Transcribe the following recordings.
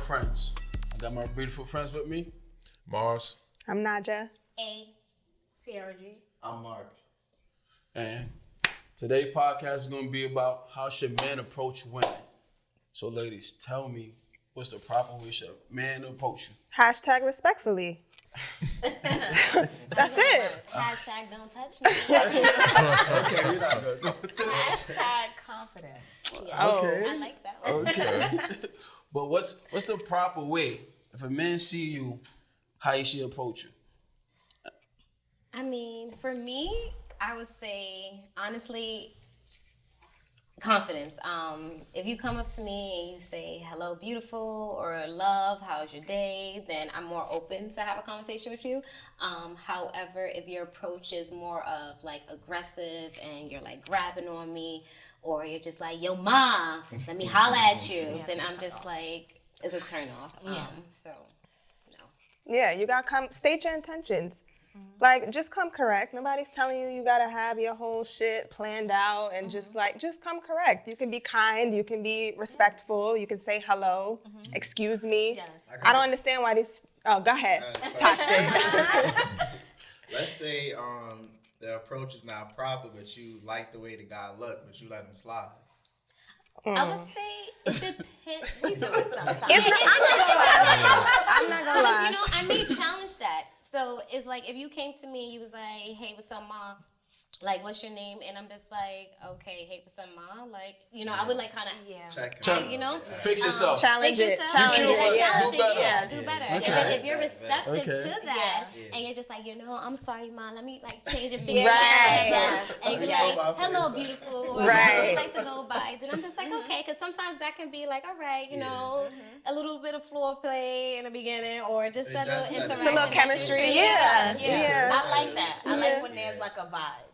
Friends. I got my beautiful friends with me. Mars. I'm Naja. A. Tiara G. I'm Mark. And today's podcast is going to be about how should men approach women. So ladies, tell me, what's the proper way should a man approach you? Hashtag respectfully. That's it. Hashtag don't touch me. Okay, we're not going to do this. Hashtag confidence. Yeah. Okay. I like that one. Okay. But what's the proper way? If a man see you, how he should approach you? I mean, for me, I would say, honestly, confidence. If you come up to me and you say, hello, beautiful, or love, how's your day, then I'm more open to have a conversation with you. However, if your approach is more of like aggressive and you're like grabbing on me, or you're just like, yo, ma, let me holla at you, then I'm just like, it's a turn off. So, no. Yeah, you gotta come, state your intentions. Like, just come correct. Nobody's telling you gotta have your whole shit planned out and just come correct. You can be kind, you can be respectful, you can say hello, excuse me. Yes. I don't understand why these, oh, go ahead. Toxic. Let's say the approach is not proper, but you like the way the guy look, but you let him slide. I would say it depends. We do it sometimes. I'm not gonna lie. You know, I may challenge that. So it's like if you came to me and you was like, hey, what's up, ma? Like, what's your name? And I'm just like, okay, hey, what's up, ma? Like, you know, I would like kind of, Check. you know, Fix yourself. Challenge it. Challenge You it. do better. Yeah, do better. Okay. And if you're receptive Okay. to that, and you're just like, you know, I'm sorry, ma. Let me like change your thing. Right. Yes. And you're like, Go by hello, for beautiful. Or Right. would you like to go by? Then I'm just like, okay, because sometimes that can be like, all right, you know, a little bit of floor play in the beginning, or just a little interaction. It's a little chemistry. Yeah. I like that. I Yeah. like when there's like a vibe.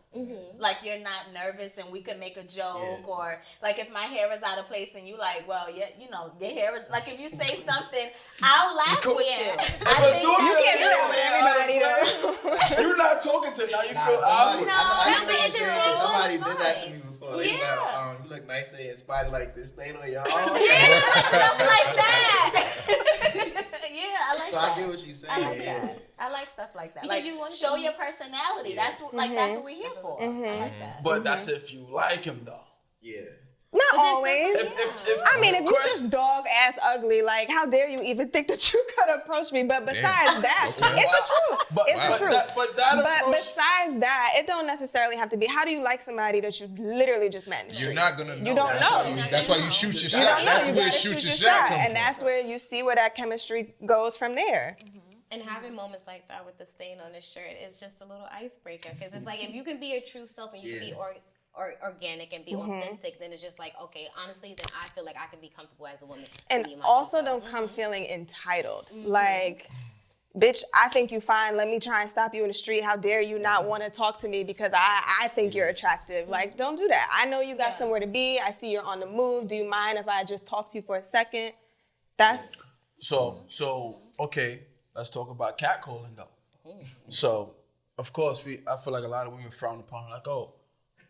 Like you're not nervous and we can make a joke, or like if my hair is out of place and you like, well, yeah, you know, your hair is like, if you say something, I'll laugh with you. I think You that's can't do that with everybody though. You're not talking to now. You feel Somebody, awkward. somebody did that to me before. They was like, you look nice today, and spotted like this stain on your arm. something like that. Yeah, I like So that. I get what you're saying. I like that. I like stuff like that. Because Like, you want show to- your personality. That's what, like, that's what we're here for. I like that. But that's if you like him, though. Yeah. Not always. If I mean, if you just dog ass ugly, like, how dare you even think that you could approach me? But besides that, it's the truth. It's the truth. But Besides that, it don't necessarily have to be. How do you like somebody that you literally just met in the street? You're not gonna know. You don't know. That's why you shoot your You shot. don't know. That's You where gotta shoot your shot comes and from. that's where you see where that chemistry goes from there. And having moments like that with the stain on his shirt is just a little icebreaker, because it's like if you can be your true self and you can be organic and be authentic, then it's just like, okay, honestly, then I feel like I can be comfortable as a woman. And being my also true self. don't come feeling entitled. Like, bitch, I think you fine. Let me try and stop you in the street. How dare you not want to talk to me because I think you're attractive. Like, don't do that. I know you got somewhere to be. I see you're on the move. Do you mind if I just talk to you for a second? That's... So okay, let's talk about catcalling though. So, of course, I feel like a lot of women frown upon, like, oh,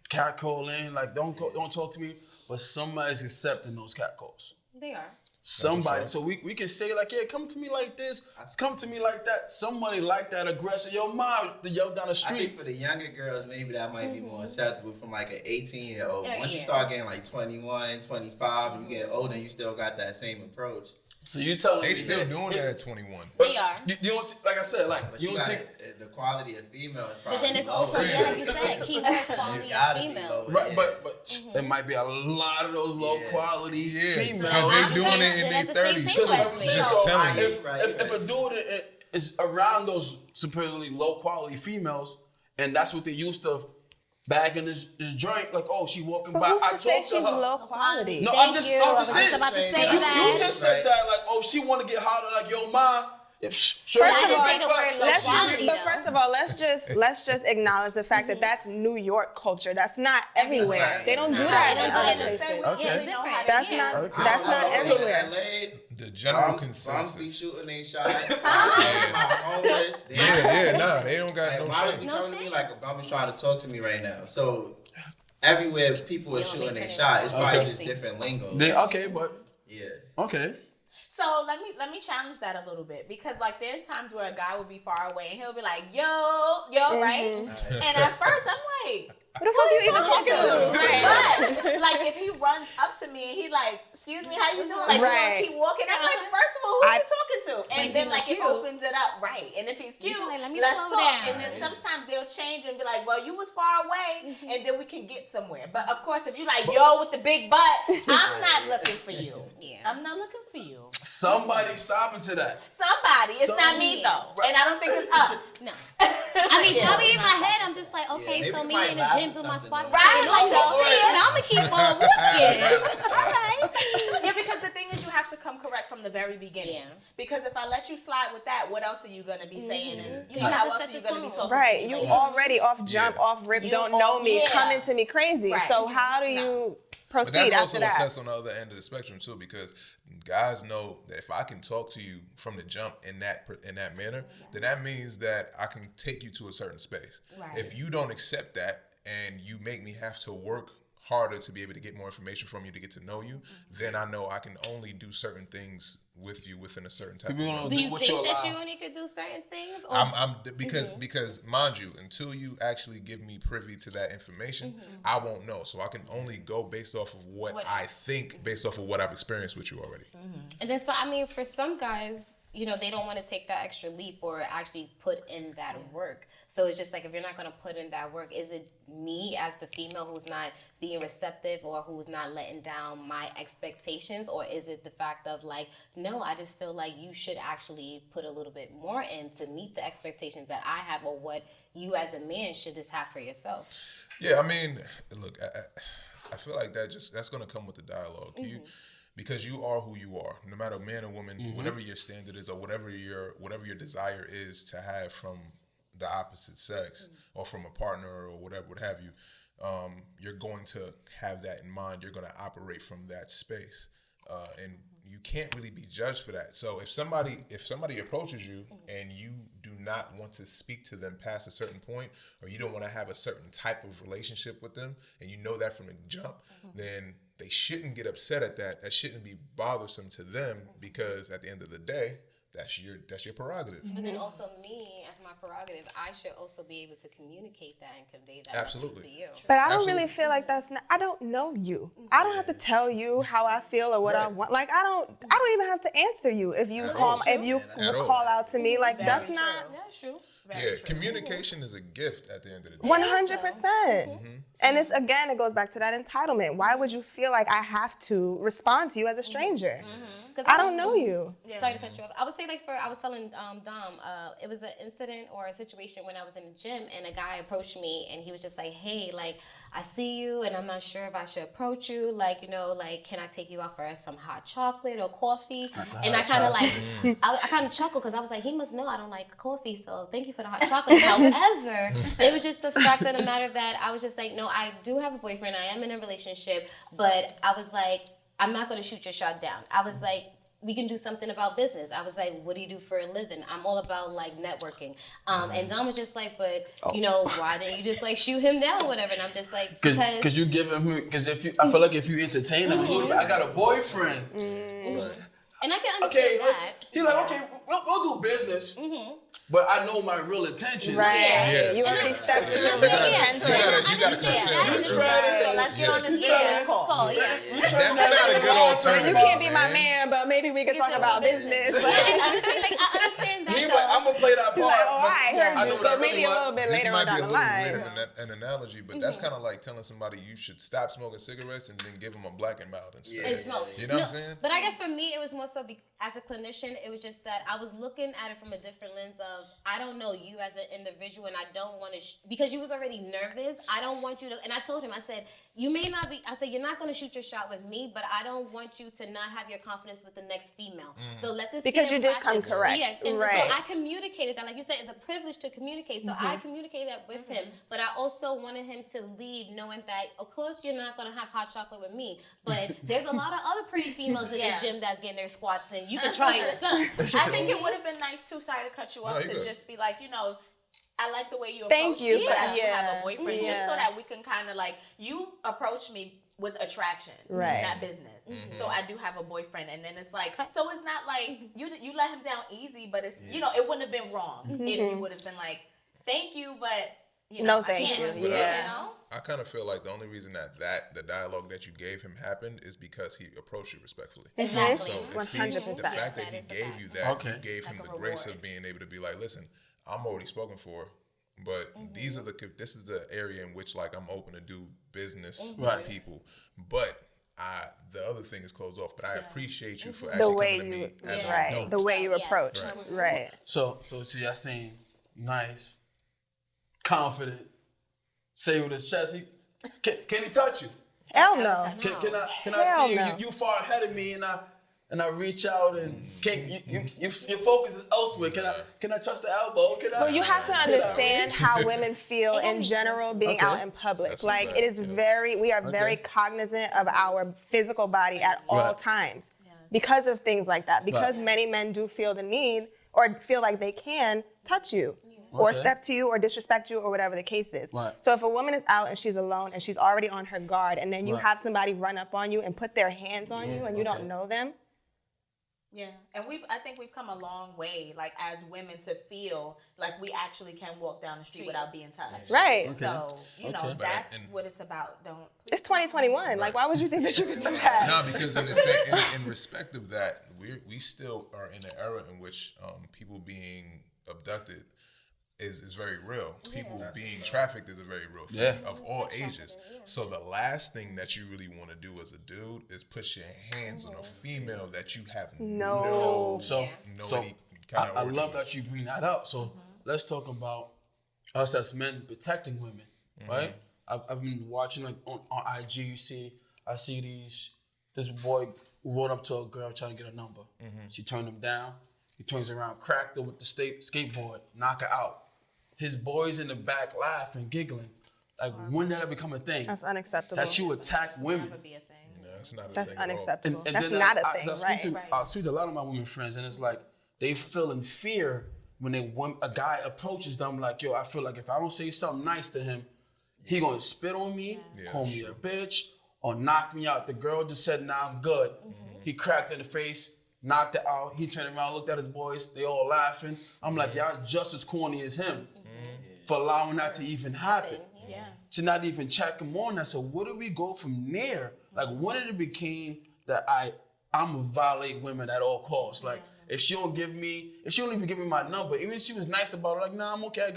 catcalling, like don't talk to me. But somebody's accepting those catcalls. They are. Somebody, so we can say like, yeah, come to me like this, come to me like that. Somebody like that aggressive. Yo, mom, the yo down the I street. think for the younger girls, maybe that might be more acceptable from like an 18-year-old. Once you start getting like 21, 25, and you get older, you still got that same approach. So you telling me They still that- doing that at 21. They are. You don't see, like I said, like But you you don't got think the quality of female is But probably then it's lower. also, like you said, keyword quality of gotta be females. low. right, but there might be a lot of those low quality Yeah, females. because they doing it At in the their same 30s. time, So just telling you. If a dude is around those supposedly low quality females, and that's what they used to bagging his joint, like, oh, she walking by, Who's I to say talked to she's her. low quality? No, Thank I'm just you. I was saying. about to say You that. just said that, like, oh, she want to get hotter, like, yo, ma. Sure, I didn't say the word low Let's quality, but though. first of all, let's just acknowledge the fact that that's New York culture. That's not everywhere. They don't do that in other places. Okay. That's not everywhere. LA, The general bums be consensus. shooting they shot. Homeless. Nah, they don't got Like, no why would shame. you come to me like a bum is trying to talk to me right now? So everywhere people are shooting their shot, it's probably just different lingo. Okay, but Yeah. okay. So let me challenge that a little bit, because like there's times where a guy will be far away and he'll be like, yo, right? And at first I'm like, Who the fuck you even talking to? But like if he runs up to me and he like, excuse me, how you doing? Like we're gonna keep walking. I'm like, first of all, who are you talking to? And then like it opens it up, right? And if he's cute, like, let me let's slow talk. down. And then sometimes they'll change and be like, well, you was far away, and then we can get somewhere. But of course, if you like, yo, with the big butt, I'm not looking for you. Yeah. I'm not looking for you. Somebody stopping to that. Somebody. It's not me though, and I don't think it's us. No. I mean, probably in my head, I'm just like, okay, maybe so you me might in the laugh gym at do my something, squats. though. Right, Like, like, we'll see, and I'm gonna keep on walking. Okay. Yeah, because the thing is, you have to come correct from the very beginning. Yeah. Because if I let you slide with that, what else are you gonna be saying? And You how have to else set are you the gonna be tone. talking? Right, to me? you already off jump, Yeah. off rip, You don't know me, yeah. coming to me crazy. Right. So how do you But proceed that's after also a that? test on the other end of the spectrum too, because guys know that if I can talk to you from the jump in that manner, then that means that I can take you to a certain space. Right. If you don't accept that and you make me have to work harder to be able to get more information from you to get to know you, then I know I can only do certain things with you within a certain type of People realm. don't Do you what think you that allow. you only could do certain things? Or Because mind you, until you actually give me privy to that information, I won't know. So I can only go based off of what I think, based off of what I've experienced with you already. And then, so I mean, for some guys, you know, they don't want to take that extra leap or actually put in that work. So it's just like, if you're not going to put in that work, is it me as the female who's not being receptive or who's not letting down my expectations? Or is it the fact of like, no, I just feel like you should actually put a little bit more in to meet the expectations that I have, or what you as a man should just have for yourself? Yeah, I mean, look, I feel like that's going to come with the dialogue. Because you are who you are, no matter man or woman, whatever your standard is, or whatever your desire is to have from the opposite sex or from a partner or whatever, what have you, you're going to have that in mind. You're going to operate from that space, and you can't really be judged for that. So if somebody approaches you and you do not want to speak to them past a certain point, or you don't want to have a certain type of relationship with them, and you know that from the jump, then they shouldn't get upset at that. That shouldn't be bothersome to them, because at the end of the day, that's your prerogative. But then also me, as my prerogative, I should also be able to communicate that and convey that Absolutely. message to you. But I don't Absolutely. really feel like I don't know you. I don't have to tell you how I feel or what I want. Like I don't even have to answer you if you At call all. if you At all. call out to me. Like that's not That's true. Yeah, communication is a gift at the end of the day. 100%. And it goes back to that entitlement. Why would you feel like I have to respond to you as a stranger? I don't know you. Sorry to cut you off. I would say I was telling Dom, it was an incident or a situation when I was in the gym, and a guy approached me and he was just like, hey, like, I see you and I'm not sure if I should approach you. Like, you know, like, can I take you out for some hot chocolate or coffee? And I kind of like, I kind of chuckled because I was like, he must know I don't like coffee, so thank you for the hot chocolate. However, it was just the fact of the matter that I was just like, no, I do have a boyfriend. I am in a relationship, but I was like, I'm not going to shoot your shot down. I was like, we can do something about business. I was like, what do you do for a living? I'm all about like networking. And Dom was just like, but you know, why didn't you just like shoot him down or whatever? And I'm just like, Because you give him, because I feel like if you entertain him a little bit, I got a boyfriend. and I can understand Okay, that. he's like, okay, we'll do business. But I know my real intention. Right. Yeah. You already stepped into You the gotta consider. So let's get on this business call. That's not a good alternative. You can't be my man. man, but maybe we can talk about business. And honestly, like, I understand that. He though. like, I'm gonna play that part. Like, oh, but I heard know you. what So I really maybe a want. little bit This later might on be a down the little line. weird of an analogy, but that's kind of like telling somebody you should stop smoking cigarettes and then give them a black and mild instead. And smoke. You know what I'm saying? But I guess for me, it was more so as a clinician, it was just that I was looking at it from a different lens of, I don't know you as an individual, and I don't want to, because you was already nervous, I don't want you to, and I told him, I said, you may not be, I said, you're not going to shoot your shot with me, but I don't want you to not have your confidence with the next female. So let this Because be you a did practice. come correct. Yeah, and Right. so I communicated that. Like you said, it's a privilege to communicate. So I communicated that with him, but I also wanted him to leave knowing that, of course, you're not going to have hot chocolate with me, but there's a lot of other pretty females in this gym that's getting their squats in. You can try it. I think it would have been nice too, sorry to cut you No, off, you to good. just be like, you know, I like the way you Thank approach you me, for- but I do have yeah, a boyfriend, yeah. just so that we can kind of like, you approach me with attraction, Right. not business. So I do have a boyfriend, and then it's like, so it's not like you let him down easy, but it's it wouldn't have been wrong if you would have been like, thank you, but no, thank you. You know? I kind of feel like the only reason that the dialogue that you gave him happened is because he approached you respectfully. Exactly. So if 100%. the fact that he gave you that, you gave him Like the a grace reward. of being able to be like, listen, I'm already spoken for, but this is the area in which like I'm open to do business with people, but the other thing is closed off. But I appreciate you for The actually way coming to you, me as an right, adult. the way you Yes. approach, right. So see, I seen nice, confident, say with his chest. Can he touch you? Hell no. Can I Hell see you? no. You far ahead of me, and I reach out and your focus is elsewhere. Can I touch the elbow? Well, you have to understand how women feel in general being out in public. That's Like, a fact, it is we are very cognizant of our physical body at all times because of things like that. Because many men do feel the need or feel like they can touch you. Or step to you or disrespect you or whatever the case is. Right. So if a woman is out and she's alone and she's already on her guard and then you have somebody run up on you and put their hands on you and you don't know them. Yeah, and I think we've come a long way, like as women, to feel like we actually can walk down the street without being touched. Right. So you know But what it's about. It's 2021. Like, why would you think that you could do that? No, because in respect of that, we still are in an era in which people being abducted is very real. People being trafficked is a very real thing of all ages. So the last thing that you really want to do as a dude is put your hands on a female that you have No. any kind of I love that you bring that up. So let's talk about us as men protecting women, right? I've been watching like on IG. I see this boy rode up to a girl trying to get a number. She turned him down. He turns around, cracked her with the skateboard, knock her out. His boys in the back laughing, giggling. Like, when did that become a thing? That's unacceptable. That you attack women. Never be a thing. No, it's not a That's thing at all. unacceptable. And That's then not a I thing, right? I speak to a lot of my women friends, and it's like they feel in fear when a guy approaches them. Like, yo, I feel like if I don't say something nice to him, he gonna spit on me, call me a bitch, or knock me out. The girl just said, "Nah, I'm good." He cracked her in the face, knocked her out. He turned around, looked at his boys. They all laughing. I'm like, y'all just as corny as him for allowing that to even happen. Yeah. To not even check him on that. So where do we go from there? Like, when did it became that I'm gonna violate women at all costs? Like, if she don't even give me my number, even if she was nice about it, like, nah, I'm okay,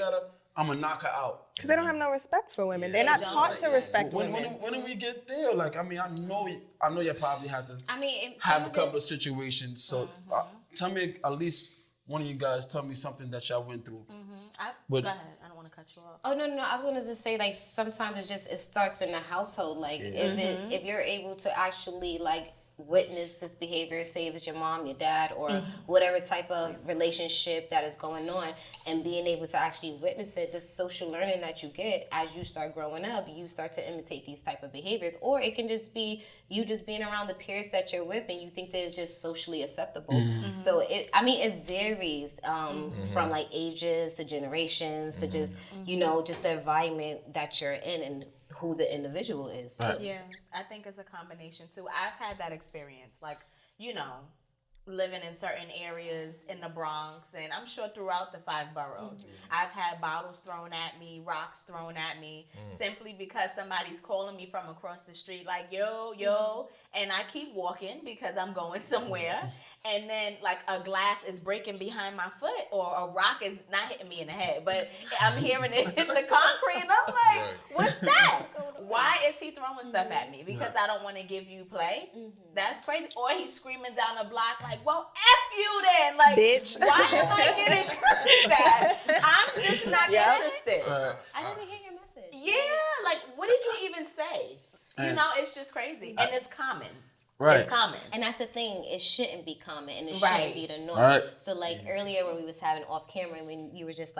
I'm gonna knock her out. Because they don't have no respect for women. They're not taught to respect When women. do we get there? Like, I mean, I know you probably have to have a couple of situations. So tell me, at least one of you guys, tell me something that y'all went through. Go ahead. I don't want to cut you off. Oh no, I was gonna just say, like, sometimes it starts in the household. Like, if you're able to actually like witness this behavior, say if it's your mom, your dad, or whatever type of relationship that is going on, and being able to actually witness it, this social learning that you get as you start growing up, you start to imitate these type of behaviors. Or it can just be you just being around the peers that you're with and you think that it's just socially acceptable. So it varies from like ages to generations to just just the environment that you're in and who the individual is. Right. Yeah, I think it's a combination too. I've had that experience, like, living in certain areas in the Bronx, and I'm sure throughout the 5 boroughs. I've had bottles thrown at me, rocks thrown at me, simply because somebody's calling me from across the street, like, yo, and I keep walking because I'm going somewhere, and then, like, a glass is breaking behind my foot, or a rock is not hitting me in the head, but I'm hearing it hit the concrete, and I'm like, what's that? Why is he throwing stuff at me? Because I don't want to give you play? That's crazy. Or he's screaming down the block like, well, F you then. Like, Bitch. why am I getting cursed at? I'm just not interested. I didn't hear your message. Yeah, like, what did you even say? It's just crazy. And it's common. Right. It's common. And that's the thing, it shouldn't be common and it Right. shouldn't be the norm. Right. So like earlier when we was having off camera, when you were just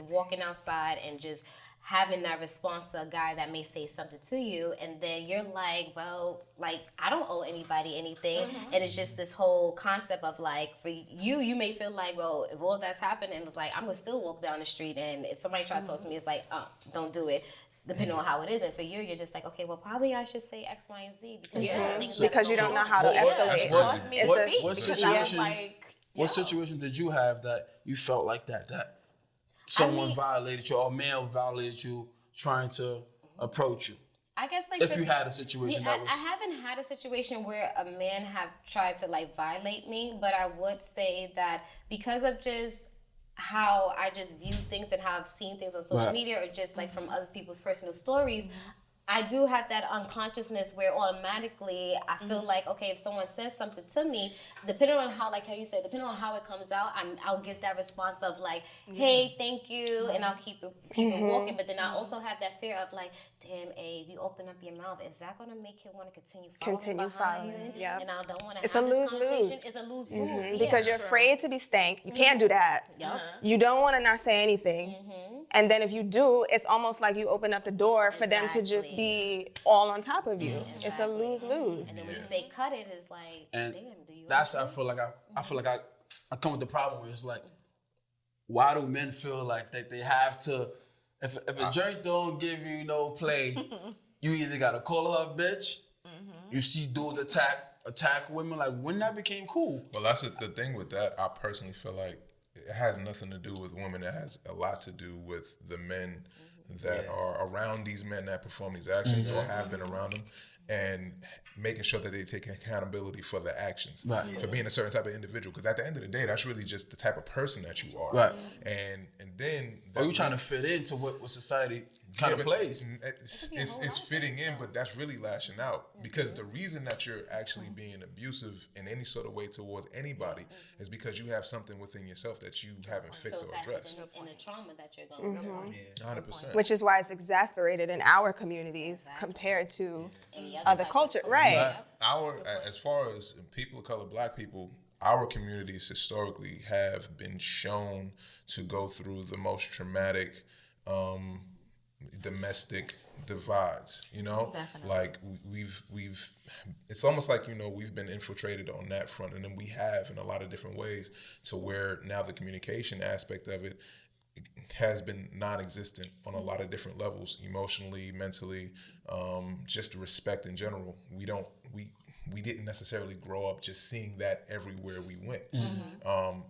walking outside and just having that response to a guy that may say something to you, and then you're like, well, like, I don't owe anybody anything. And it's just this whole concept of like, for you may feel like, well, if all that's happening, it's like, I'm gonna still walk down the street, and if somebody tries to talk to me, it's like, oh, don't do it. depending on how it is. And for you, you're just like, okay, well, probably I should say X, Y, and Z because Because you don't know how to escalate. It caused me to speak what because I was situation? like, What situation did you have that you felt like that someone violated you or a male violated you trying to approach you? I guess like If you had a situation that was, I haven't had a situation where a man have tried to like violate me, but I would say that because of just how I just view things and how I've seen things on social media or just like from other people's personal stories, I do have that unconsciousness where automatically I feel like, okay, if someone says something to me, depending on how, like how you said, depending on how it comes out, I'll get that response of like, hey, thank you, and I'll keep it walking. But then I also have that fear of like, damn, if you open up your mouth, is that gonna make him want to continue following you? Yeah. And I don't want to It's have a this lose-lose. conversation. It's a lose-lose. Because you're afraid to be stank. You can't do that. Yep. You don't want to not say anything. And then if you do, it's almost like you open up the door for them to just be all on top of you. It's a lose-lose. And then when you say cut it, it's like, and damn, do you that's I feel like I come with the problem where it's like, why do men feel like that they have to? If a joint don't give you no play, you either gotta call her a bitch. You see dudes attack women, like when that became cool. Well, that's the thing with that. I personally feel like it has nothing to do with women. It has a lot to do with the men that are around these men that perform these actions or have been around them, and making sure that they take accountability for their actions, for being a certain type of individual. Because at the end of the day, that's really just the type of person that you are. Right. And then Or you trying to fit into what society kind of plays. It's fitting in, but that's really lashing out. Because the reason that you're actually being abusive in any sort of way towards anybody is because you have something within yourself that you haven't fixed or addressed. in the trauma that you're going through. 100%. Which is why it's exasperated in our communities compared to other culture. Right. As far as people of color, black people, our communities historically have been shown to go through the most traumatic domestic divides, Definitely. like we've it's almost like we've been infiltrated on that front, and then we have in a lot of different ways to where now the communication aspect of it has been non-existent on a lot of different levels, emotionally, mentally, just respect in general. We didn't necessarily grow up just seeing that everywhere we went.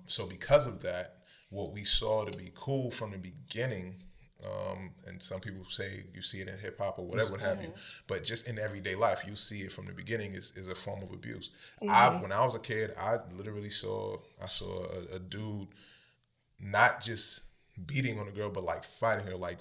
So because of that, what we saw to be cool from the beginning, and some people say you see it in hip hop or whatever, what have you, but just in everyday life, you see it from the beginning is a form of abuse. When I was a kid, I literally saw a dude not just beating on a girl, but like fighting her like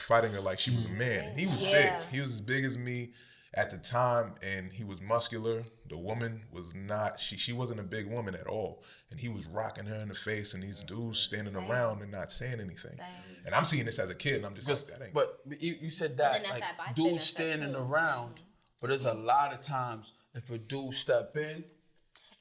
she was a man. And he was big. He was as big as me at the time, and he was muscular. The woman was not, she wasn't a big woman at all. And he was rocking her in the face, and these dudes standing around and not saying anything. And I'm seeing this as a kid, and I'm just like, that ain't. But you said that, that's like, that bystander dudes effect, standing too. around, but there's a lot of times if a dude step in,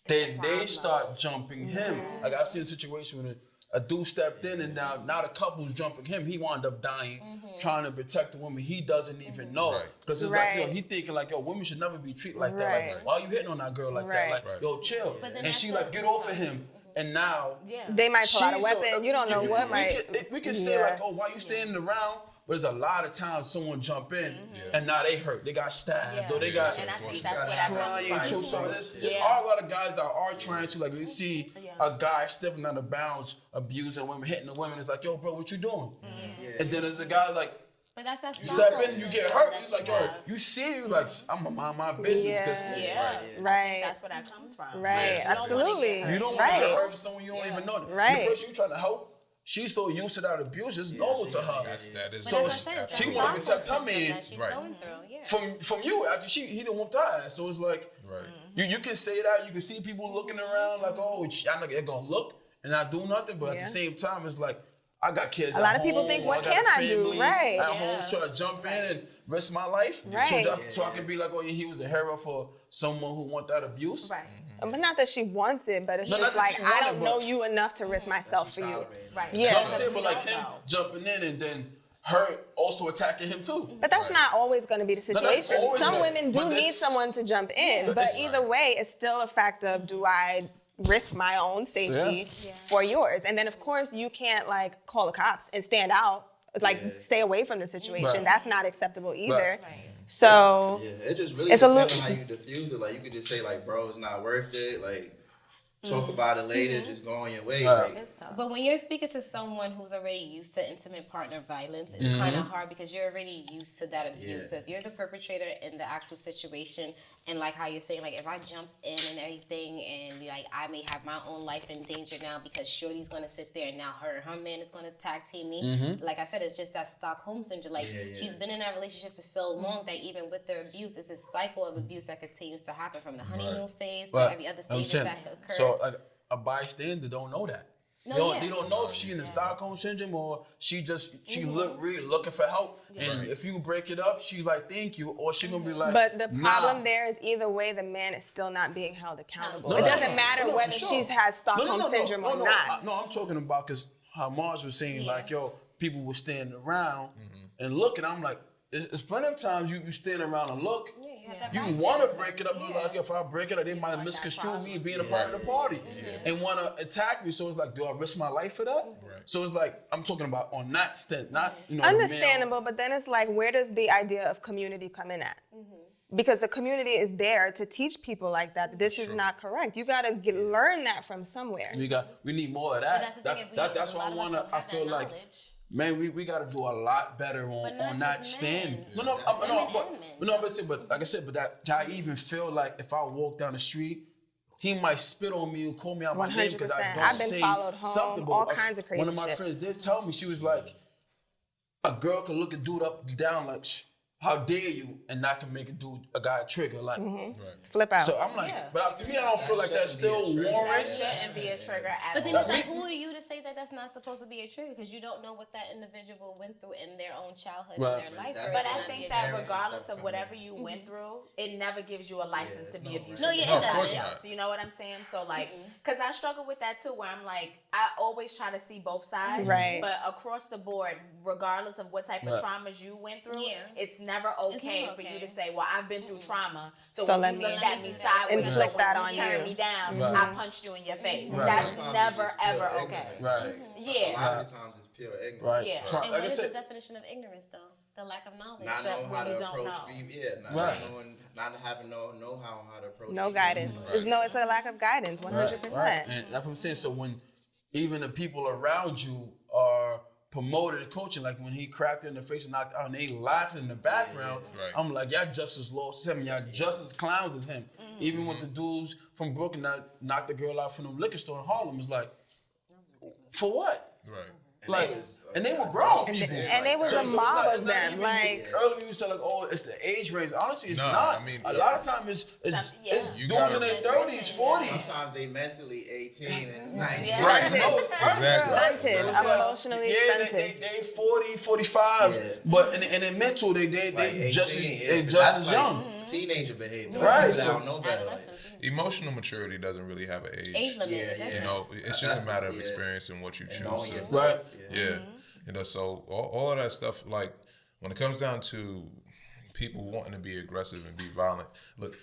then they start jumping him. Like I've seen a situation when a dude stepped in, and now the couple's jumping him. He wound up dying, trying to protect the woman he doesn't even know. Because it's like, he thinking like, yo, women should never be treated like that. Like, why are you hitting on that girl like that? Like, yo, chill. And she like, get off of him. And now they might pull out a weapon. You don't know what might. We can say like, oh, why you standing around? But there's a lot of times someone jump in and now they hurt. They got stabbed or they got And I think that's where that comes from. So there's are a lot of guys that are trying to, like, you see a guy stepping out of bounds, abusing women, hitting the women. It's like, yo, bro, what you doing? And then there's a guy like, But that's you step in, you get hurt. He's like, yo, you see, you like, I'm gonna mind my business. Cause Right. That's where that comes from. Right. Absolutely. you don't want to get hurt for someone you don't even know. Right. The person you trying to help, she's so used to that abuse, it's normal to her. That is So she want to protect her man from you after he done whooped her ass. So it's like, you can say that, you can see people looking around like, oh, I know they're gonna look and not do nothing, but at the same time, it's like, I got kids A lot of people think, what can I do? Right. At home, so I jump in and risk my life, so I can be like, oh yeah, he was a hero for someone who want that abuse. Right. But not that she wants it, but it's just like, I don't know you enough to risk myself for you. Right. You know what I'm saying? But like him jumping in and then her also attacking him too. But that's not always going to be the situation. always Some not. women do But need that's- someone to jump in. But either way, it's still a fact of, do I risk my own safety for yours? And then, of course, you can't like call the cops and stand out stay away from the situation. Right. That's not acceptable either. Right. So Yeah, it just really it's a depends little. on how you diffuse it. Like you could just say like, bro, it's not worth it. Like talk about it later. Just go on your way. Right. Like, It's tough. But when you're speaking to someone who's already used to intimate partner violence, it's kind of hard because you're already used to that abuse. Yeah. So if you're the perpetrator in the actual situation, and like how you're saying, like if I jump in and everything, and like I may have my own life in danger now because Shorty's gonna sit there and now her man is gonna tag team me. Like I said, it's just that Stockholm syndrome. Like she's been in that relationship for so long that even with the abuse, it's a cycle of abuse that continues to happen from the honeymoon phase to every other stage that occur. So like a bystander don't know that. No, They don't know if she in the Stockholm syndrome or she look really looking for help. And if you break it up, she's like, thank you, or she gonna be like, But the problem nah. there is either way, the man is still not being held accountable. No, It no, doesn't no, matter no, for whether sure. she's has Stockholm syndrome or not. No, I'm talking about because how Mars was saying like, yo, people were standing around and looking. I'm like, it's plenty of times you stand around and look. You want to break it up. You're like, if I break it up, they might misconstrue me being a part of the party and want to attack me. So it's like, do I risk my life for that? Right. So it's like, I'm talking about on that stint, not, the male. Understandable, but then it's like, where does the idea of community come in at? Because the community is there to teach people like that this is not correct. You gotta learn that from somewhere. We need more of that. That's why I feel like, man, we got to do a lot better on that stand. But like I said, but I even feel like if I walk down the street, he might spit on me and call me out my name because I 100%. don't I've been say followed home, something. But all kinds of crazy one of my shit. friends did tell me, she was like, a girl could look a dude up and down like, how dare you, and that can make a guy trigger like. Flip out. So I'm like, but to me, I don't feel like that's still That warrants. shouldn't be a trigger at But then all. it's like, who are you to say that that's not supposed to be a trigger? Because you don't know what that individual went through in their own childhood, Right. in their life. That's for it But to I not think be a that trigger. regardless of whatever you went through, it never gives you a license to be abusive. No, yeah, to it of course somebody not. else. You know what I'm saying? So like, because I struggle with that too, where I'm like, I always try to see both sides. Right. But across the board, regardless of what type of traumas you went through, it's never okay for you to say, well, I've been through trauma, so So when let you me looked at me sideways, inflict so when that you on turned you. me down, Right. I punched you in your face. Right. That's sometimes never it's just ever pure okay. ignorance. Right. A Yeah. lot of the times it's pure ignorance. Right. Yeah. So, And like what I is the said, definition of ignorance, though? The lack of knowledge. Not knowing how when to you don't approach know. female, not Right. knowing, not having know-how how to approach No female. guidance. It's a lack of guidance, 100%. Right. And that's what I'm saying. So when even the people around you are promoted and coaching, like when he cracked her in the face and knocked out and they laughing in the background, Right. I'm like, y'all just as lost as him, y'all just as clowns as him. Even with the dudes from Brooklyn that knocked the girl out from the liquor store in Harlem, it's like, for what? Right. Like, and they were grown people. And they was So a it's mob not- of it's not them. even- Like, earlier you said like, oh, it's the age range. Honestly, it's No, not. I mean, a lot of time it's You dudes gotta- in their 30s, 40s. Sometimes they mentally 18 and 19. Right. No, Exactly. stunted, it's like, emotionally yeah, stunted. they 40, 45, Yeah. but in their mental, they Like 18, just yeah, they but just that's as like young. Teenager behavior. Right, Like, so- I don't know better. Like, Emotional maturity doesn't really have an age. Age limit. Yeah, that's yeah. You know, it's just That's- a matter of yeah. experience and what you choose. knowing to- yourself. Right. Yeah. You know, so all of that stuff, like when it comes down to people wanting to be aggressive and be violent, look,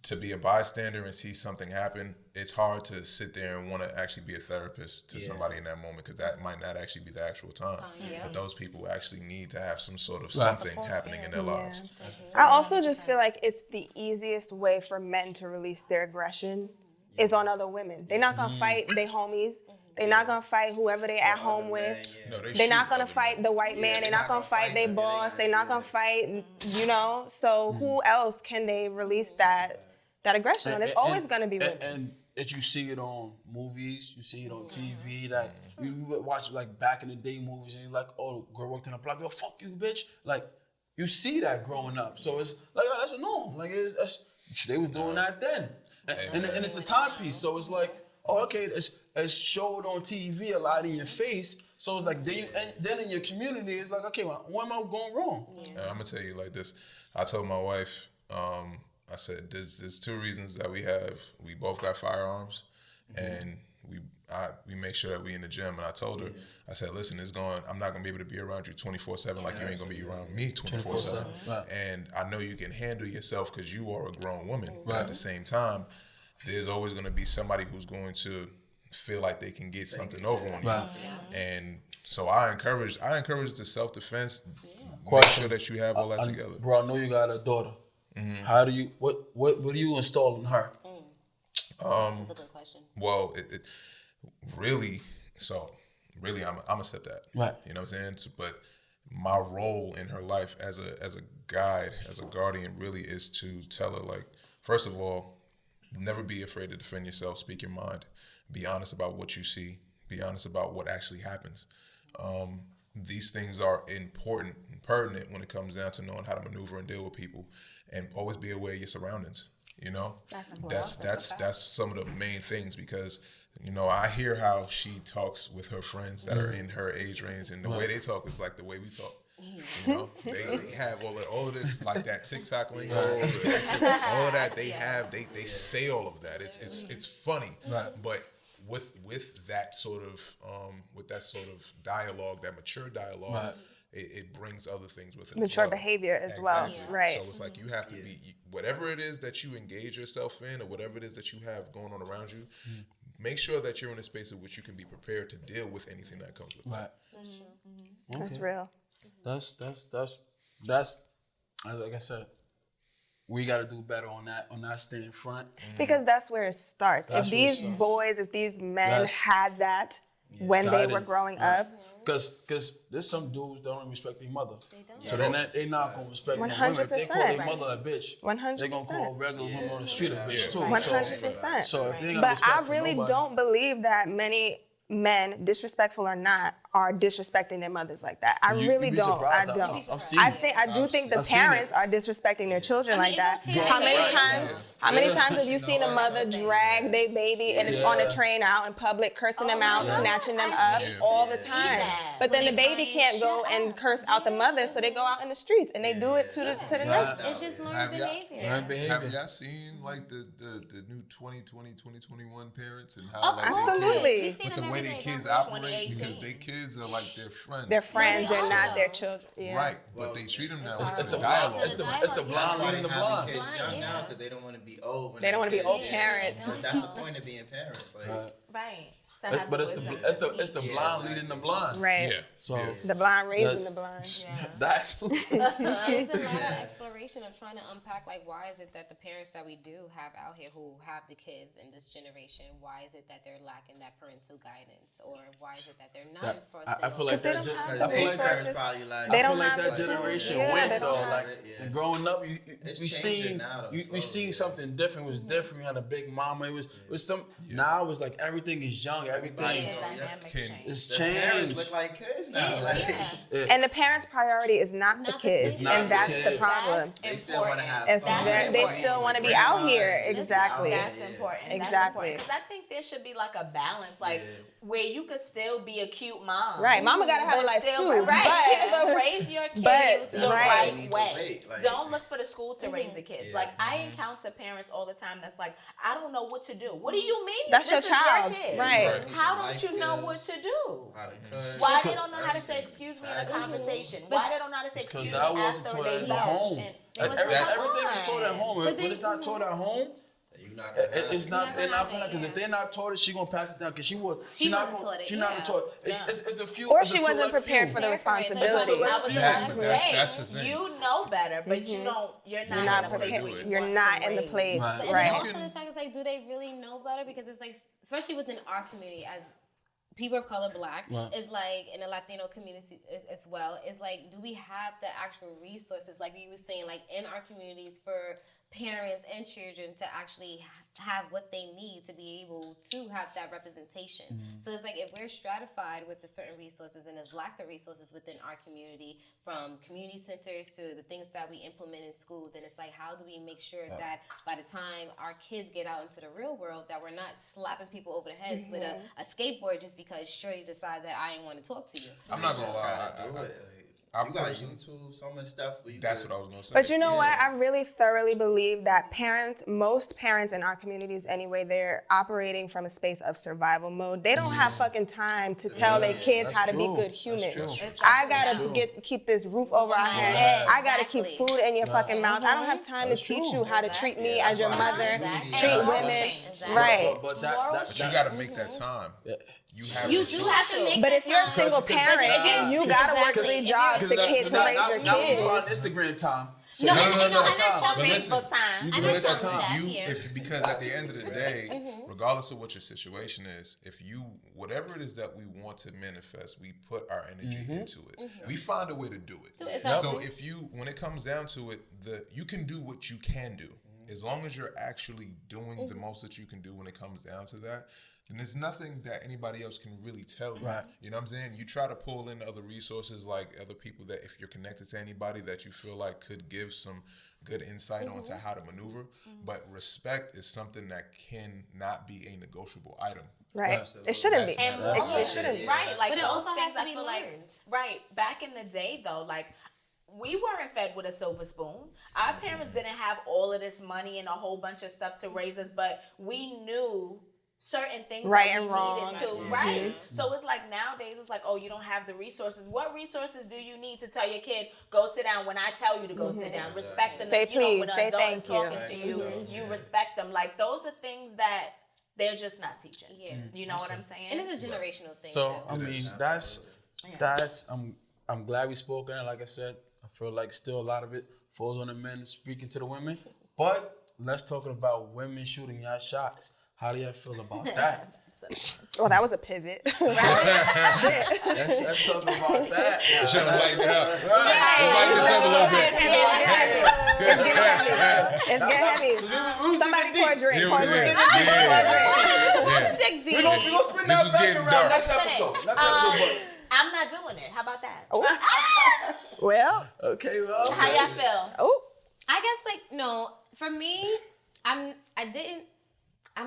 to be a bystander and see something happen, it's hard to sit there and want to actually be a therapist to somebody in that moment because that might not actually be the actual time. But those people actually need to have some sort of something happening in their lives. I also just feel like it's the easiest way for men to release their aggression is on other women. They're not gonna fight their homies. They're not gonna fight whoever they at home with. No, they They're not shoot gonna other fight men. the white man. They're not gonna fight their boss. They're not gonna fight, you know. So who else can they release that aggression on? It's always gonna be women. And if you see it on movies, you see it on TV. That we would watch like back in the day movies, and you're like, oh, girl worked in a block, yo, fuck you, bitch. Like you see that growing up, so it's like, oh, that's a norm. Like they was doing that then, and it's a timepiece. So it's like, oh, okay, it's showed on TV a lot in your face. So it's like then in your community, it's like, okay, well, what am I going wrong? And I'm gonna tell you like this. I told my wife, I said, there's two reasons that we both got firearms, and we make sure that we in the gym. And I told her, I said, listen, I'm not gonna be able to be around you 24/7 like you ain't gonna be around me 24/7. Right. And I know you can handle yourself because you are a grown woman. But at the same time, there's always gonna be somebody who's going to feel like they can get something over on you. Right. And so I encourage the self-defense. Make Question. sure that you have all that together. Bro, I know you got a daughter. How do you what do you install in her? That's a good question. Well, it really, I'm a stepdad. Right. You know what I'm saying? But my role in her life as a guide, as a guardian, really is to tell her, like, first of all, never be afraid to defend yourself. Speak your mind. Be honest about what you see. Be honest about what actually happens. These things are important and pertinent when it comes down to knowing how to maneuver and deal with people, and always be aware of your surroundings. You know, that's some of the main things, because you know, I hear how she talks with her friends that are in her age range, and the way they talk is like the way we talk. You know, they have all of this, like that TikTok lingo, all of that they have. They say all of that. It's funny, but with that sort of dialogue, that mature dialogue, it brings other things with it. Mature as well. behavior as well, right? So it's like you have to be, whatever it is that you engage yourself in, or whatever it is that you have going on around you, make sure that you're in a space in which you can be prepared to deal with anything that comes with it. That's real. That's like I said, we got to do better on that stay in front. Because that's where it starts. That's if where it these starts. boys, if these men Yes. had that when they were Guidance. growing up, Because there's some dudes that don't respect their mother. don't. So they're not going to respect their women. If they call 100%. their mother a bitch, 100%. they're going to call regular women on the street a bitch too. 100%. So if they got But respect I for really nobody, don't believe that many men, disrespectful or not, are disrespecting their mothers like that. I You'd really be don't. I surprised. don't. I've seen I it. do think the I've seen it. parents are disrespecting their children like it that. goes hand How in many hand. times? How many times have you seen a mother drag their baby and it's on a train out in public, cursing them out, snatching them up all the time? But then the baby can't go and curse out the mother, so they go out in the streets and they do it to the next. It's just learned Have y'all- behavior. Learned behavior. Have y'all seen like the new 2020, 2021 parents and how like Absolutely. they kids, with the way their kids operate, because their kids are like their friends. They're friends, they they're not are. their children. Yeah. Right, but they treat them that way. It's the dialogue. blind. It's the That's blind why leading they the have blind. the kids young now, because they don't want to be old. When They don't want to be old kids. parents. So that's the point of being parents. Like, Right. So I have But it's wisdom the to teach. blind leading the blind. Right. Yeah. So The blind raising that's- the blind. That's It's a lot of exploration of trying to unpack, like, why is it that the parents that we do have out here who have the kids in this generation, why is it that they're lacking that parental guidance, or why is it that they're not enforcing? I feel like they that. don't have because the I feel their like that. parents resources. probably like, They I don't feel like have that the tools. generation Yeah, they went don't though. have Like it. growing up, It's we changing seen now, though, we slowly, seen yeah. something different. It was different. We had a big mama. It was some. Now it's like everything is young. Everything Everybody's is Dynamics Can- change. it's the parents changed. look like kids now. Like, And the parents' priority is not the Not the kids, kids. Not and the that's the kids. problem. they still want to have It's fun. they still want to be out here. Exactly. That's important. Exactly. Because I think there should be like a balance, like Yeah. where you could still be a cute mom. Right. Mama gotta have a but life still, too. Right. But raise your kids but- the right. right Need to way. wait, like- Don't look for the school to raise the kids. Yeah. Like I encounter parents all the time that's like, I don't know what to do. What do you mean? That's this your is child. Your kid? Right. How Life don't you know skills. what to do? How to cook. Why they don't know how to say Everything. excuse me in a conversation? Why they don't know how to say Because excuse me that wasn't after taught they at lunch? home. And Everything is taught at home. But When it's not taught at home, You're not gonna have it's it. not. They're not have gonna. it, Because yeah. if they're not taught it, she gonna pass it down. Because she She not wasn't gonna- taught it, She not yeah. taught. It's a few. Or it's a she wasn't select prepared few. for the It's a responsibility. I was select about to few. say, That's the thing. you know better, but you don't. You're not, You're not in the place prepared. where you You're want not to in the raise. place. Right. And Right. also the fact is, like, do they really know better? Because it's like, especially within our community as people of color, Black, Right. is like in the Latino community as well. It's like, do we have the actual resources, like you were saying, like in our communities for parents and children to actually have what they need to be able to have that representation? So it's like if we're stratified with the certain resources and there's lack of resources within our community, from community centers to the things that we implement in school, then it's like, how do we make sure that by the time our kids get out into the real world, that we're not slapping people over the heads with a skateboard just because Shorty decided that I didn't want to talk to you? I'm not gonna lie. Do it. You got YouTube, so much stuff. That's what I was gonna say. But you know what? I really thoroughly believe that most parents in our communities anyway, they're operating from a space of survival mode. They don't have fucking time to tell their kids how to be good humans. I gotta keep this roof over our head. I gotta keep food in your fucking mouth. I don't have time to teach you how to treat me as your mother, treat women. Right. But you gotta make that time. You do have to make. But if you're a single parent, you gotta work 3 jobs to raise your kids. Now we find Instagram time. So No, But listen, Facebook time. because at the end of the day, regardless of what your situation is, whatever it is that we want to manifest, we put our energy into it. We find a way to do it. So when it comes down to it, you can do what you can do. As long as you're actually doing the most that you can do when it comes down to that, then there's nothing that anybody else can really tell you. Right. You know what I'm saying? You try to pull in other resources, like other people that if you're connected to anybody that you feel like could give some good insight onto how to maneuver. But respect is something that cannot be a negotiable item. Right. It shouldn't be. And It shouldn't be. Right. Like But it those also things has to I be feel learned. like, right. Back in the day though, like we weren't fed with a silver spoon. Our parents didn't have all of this money and a whole bunch of stuff to raise us, but we knew certain things Right that and we wrong. needed to, right? So it's like nowadays it's like, oh, you don't have the resources. What resources do you need to tell your kid, go sit down when I tell you to go sit down? Respect them. Say please, when an say adult thank is you. talking to you, you respect them. Like those are things that they're just not teaching. Yeah. You know what I'm saying? And it's a generational thing. So too. I mean, that's I'm glad we spoke on it. Like I said, I feel like still a lot of it falls on the men speaking to the women. But let's talk about women shooting y'all shots. How do y'all feel about that? Oh, that was a pivot. Let's talk about that. Should have lightened it up. Right. Let's lighten this up a little bit. It's getting heavy. Somebody pour a drink. Yeah, Pour a drink. We're gonna spin that was back getting around dark. next episode. I'm not doing it. How about that? Well. Okay, well. How y'all feel? Oh. I guess no. For me, I'm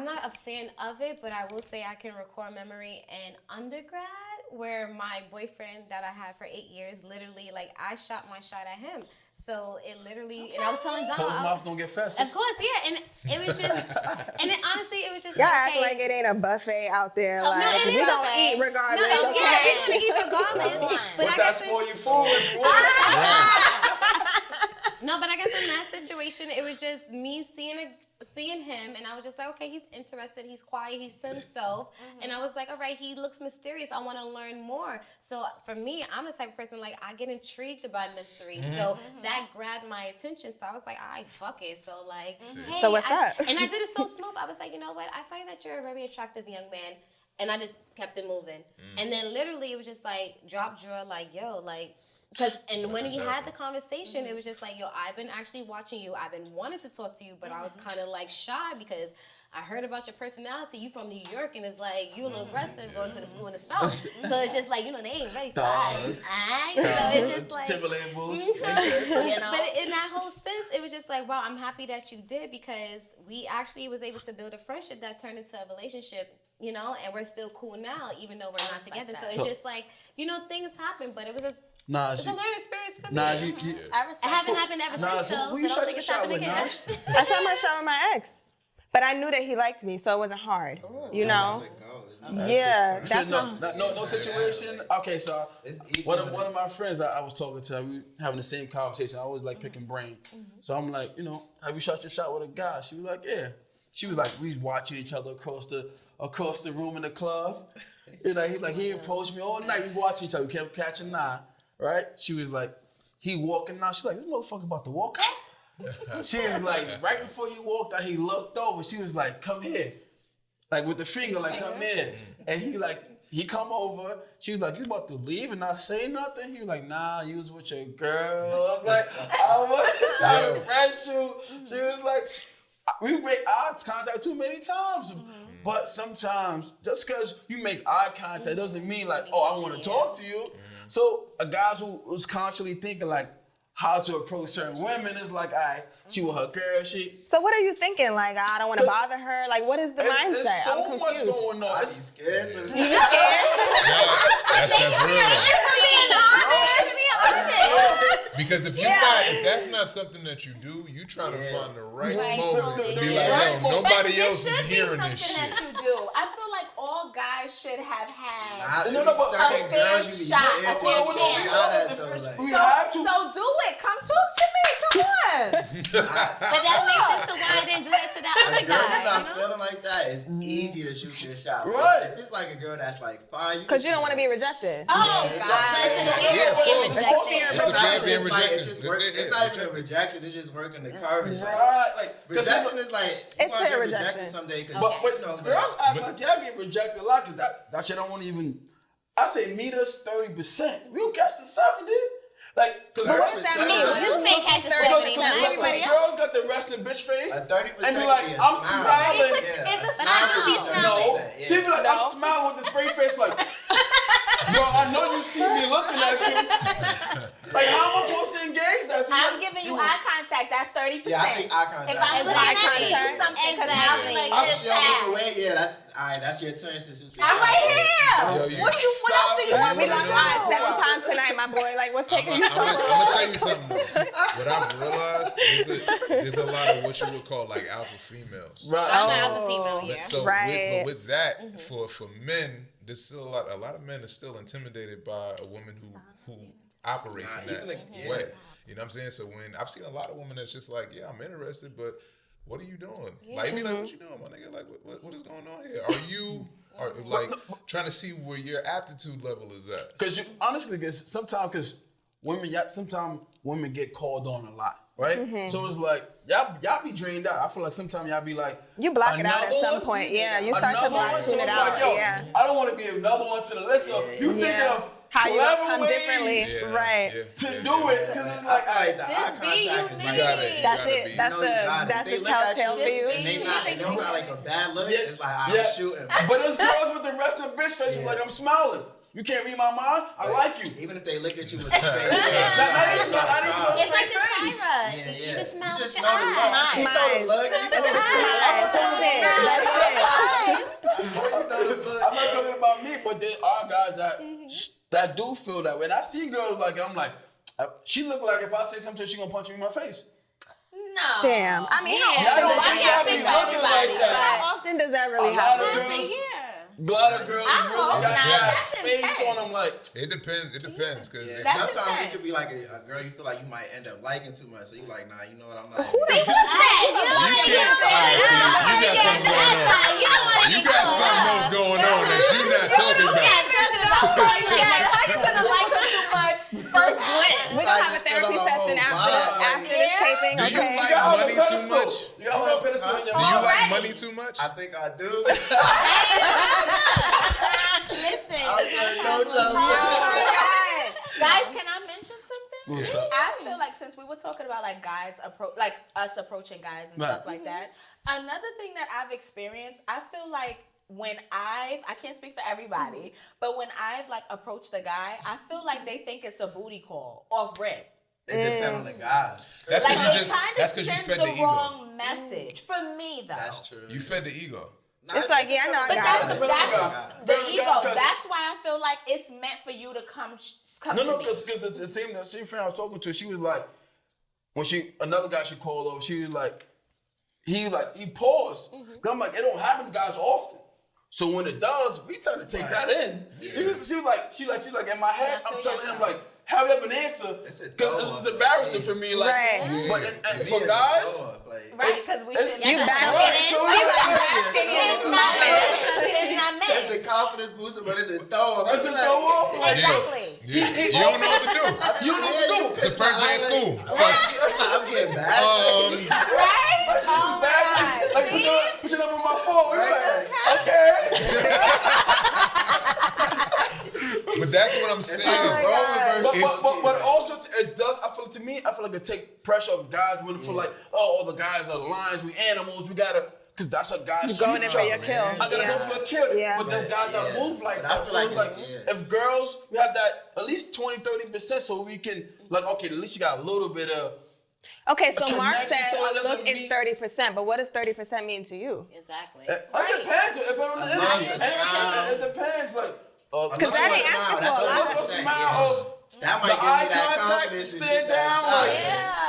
not a fan of it, but I will say I can recall a memory in undergrad where my boyfriend that I had for 8 years, literally, I shot my shot at him. So it literally, and I was telling Donald, Closed mouth don't get festive. of course, yeah, and it was just, honestly, it was just. Y'all act like it ain't a buffet out there. no, it We is gonna okay. eat regardless. No, Okay. yeah, we're gonna eat regardless. But What I that's guess for you fool if you want. No, but I guess in that situation, it was just me seeing him, and I was just like, okay, he's interested, he's quiet, he's himself, and I was like, all right, he looks mysterious, I want to learn more. So for me, I'm the type of person, I get intrigued by mystery, so that grabbed my attention, so I was like, all right, fuck it, so hey, So what's up? And I did it so smooth, I was like, you know what, I find that you're a very attractive young man, and I just kept it moving, and then literally, it was just drop drawer, and when he had the conversation, it was just yo, I've been actually watching you. I've been wanting to talk to you, but I was kind of shy because I heard about your personality. You from New York, and it's you a little aggressive going to the school in the South. So it's just they ain't ready for us. So it's just Timberland boots. But in that whole sense, it was just wow, I'm happy that you did because we actually was able to build a friendship that turned into a relationship. And we're still cool now, even though we're not together. So it's just things happen, but it was just. It's a learning experience for me. It haven't happened ever since, so who you don't shot think your it's shot happening with, again. Nas? I shot my shot with my ex. But I knew that he liked me, so it wasn't hard. You know? Yeah. That's No situation. Okay, so one of my friends I was talking to, we having the same conversation. I always picking brain. So I'm like, have you shot your shot with a guy? She was like, yeah. She was like, we watching each other across the room in the club. He approached me all night. We watching each other. We kept catching an eye, right? She was like, he walking out. She's like, this motherfucker about to walk out? She was like, right before he walked out, he looked over. She was like, come here. With the finger, come here. And he come over. She was like, you about to leave and not say nothing? He was like, nah, you was with your girl. I was like, I wasn't trying to press you. She was like, we make eye contact too many times. But sometimes, just because you make eye contact doesn't mean I want to talk to you. So a guy who's constantly thinking how to approach certain women is she with her girl, So what are you thinking? I don't want to bother her? What is the mindset? There's so I'm much confused. going on. You scared? That's real. Because if if that's not something that you do, you trying to find the right moment to be like, yo, nobody else is hearing this shit. That you do. I feel like all guys should have had certain girls you be shot. So do it. Come talk to me. Come on. But that makes sense to why I didn't do that to that other A girl guy. you're not feeling like that, it's easy to shoot your shot. Right. If it's like a girl that's like fine, Because you don't want to be rejected. Oh, God. It's not even a rejection. It's just working the courage. Right, like Rejection is like It's you fair get rejection. rejected someday. But girls act like y'all get rejected a lot because that shit don't want to even. I say meet us 30%. We'll catch the 70. Like, because What does that mean? You may catch a 30%, not everybody else. girls got the resting bitch face. A 30% and be like, I'm smiling. It's a smile to be smiling. No, she be like, I'm smiling with the straight face, like, yo, I know you see me looking at you. Like, how am I supposed to engage that? I'm giving you eye contact. That's 30%. Yeah, I think eye contact. If I'm looking at you, do something because I'll be like this. She don't look away. Yeah, that's all right. That's your turn. I'm right here. What else do you want me to do? 7 times tonight, my boy. Like, what's taking you so I'm long? gonna tell you something. What I've realized is there's a lot of what you would call like alpha females. Right. I'm an alpha female here. So Right. with that, for men, there's still a lot of men are still intimidated by a woman who operates in that way. You know what I'm saying? So when I've seen a lot of women that's just like, yeah, I'm interested, but what are you doing? Like, be like, what you doing, my nigga? Like, what is going on here? Are you like trying to see where your aptitude level is at? Because honestly, sometimes women get called on a lot, right? So it's like y'all be drained out. I feel like sometimes y'all be like, You block it out at some one? point. Yeah, you start to Another block one? So tune it it's out. like, yo, Yeah. I don't want to be another one to the list. So you thinking of How you clever come ways differently. Right. to do it, because it's like, all right, the eye Just be contact is like unique. That's it. That's the telltale for you. And they don't got like a bad look. It's like I'm shooting. But there's girls with the resting bitch face, like, I'm smiling. You can't read my mind. I like you. Even if they look at you with a straight face. It's like the face. Tyra. Yeah. You can smile You with just your know the look. eyes. You know the look. You know the I'm not talking about me, but there are guys that do feel that way. And I see girls like, I'm like, she look like if I say something, she gonna punch me in my face. No. Damn. I mean, how often does that really happen? A lot of girls really got that face on them, like. It depends, because sometimes it could be like a girl you feel like you might end up liking too much, so you like, nah, you know what, I'm not. You got something else going on that you're not talking about. How you gonna like her too much? First glance. We're gonna have a therapy session after this taping. Do you Okay. like money too much? You got a pedestal in your Do you like money too much? I think I do. Listen. Guys, can I mention something? What's up? I feel like since we were talking about like guys like us approaching guys and stuff like that, another thing that I've experienced, I feel like when I can't speak for everybody, but when I've like approached a guy, I feel like they think it's a booty call off rip. It depends on the guy. That's Like because they you send fed the the ego. wrong message. For me though. That's true. You fed the ego. It's like, yeah, I know I But got that's it. the ego. That's why I feel like it's meant for you to come No, to me. because the same friend I was talking to, she was like, when another guy she called over, she was like, he paused. 'Cause I'm like, it don't happen to guys often. So when it does, we try to take that in. She was like, in my head, I'm telling him like, hurry up and answer, because it's embarrassing for me. Like, Right. but for guys, Right, because we should. You back right, so It's not meant. It's a confidence booster, but it's a throw up. It's a throw up. Exactly. You don't know what to do. You know what to do. It's the first day of school. I'm getting back. Right? Like, Oh my God. like put it up on my phone. We're Right. like, okay. But that's what I'm saying. But also it does. I feel like it take pressure off guys when feel like, oh, all the guys are lions, we animals, we gotta, because that's what guys You're going treat in for each your other. kill. I gotta go for a kill. Yeah. But then guys that move like But I that. feel So it's like like, if girls, we have that at least 20-30%, so we can like, okay, at least you got a little bit of. Okay, so A Mark connection, said so it a doesn't look is be- 30%, but what does 30% mean to you? Exactly. It depends. It depends on the energy. A smile. It depends. Like, Because that ain't asking for a lot. a smile. That might The give eye you that contact, confidence. to stare shoot that down, shot. like, Yeah.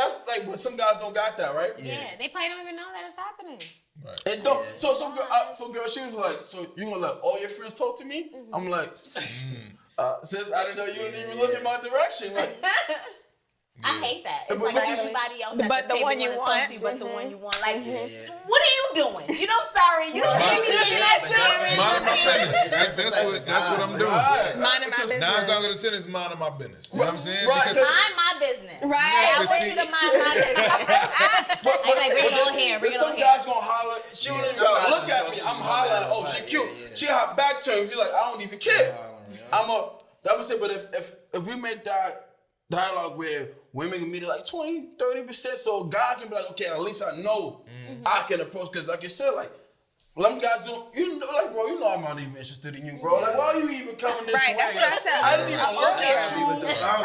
that's like, but some guys don't got that, right? Yeah, they probably don't even know that it's happening. And don't. So girl, she was like, so you gonna let all your friends talk to me? I'm like, sis, I didn't know you wouldn't even look in my direction. Like, I hate that. It's But like you- everybody else but at the the table one you wanna talk want. to you, but the one you want. Like, Yeah. what are you doing? You know, sorry, you don't Right. see me looking at you. Mind my business. That's what I'm doing. right. Minding my business. 9 times out of 10 is minding my business. You know what I'm saying? Right. Because Mind my business. Right. I but want see- you to mind my business. Like, bring it on here, bring it some on here. guys gonna holler. She won't even some guys look gonna at talk me. to I'm you no hollering. matter Oh, what. she cute. Yeah. She have back turned. You're like, I don't even care. Yeah. That would say, but if we make that dialogue where women can meet it like 20-30%, so a guy can be like, okay, at least I know I can approach, because like you said, like, them guys don't, you know, like, bro, you know I'm not even interested in you, bro. Like, why are you even coming this Right, way? that's what I said. I didn't even look at you.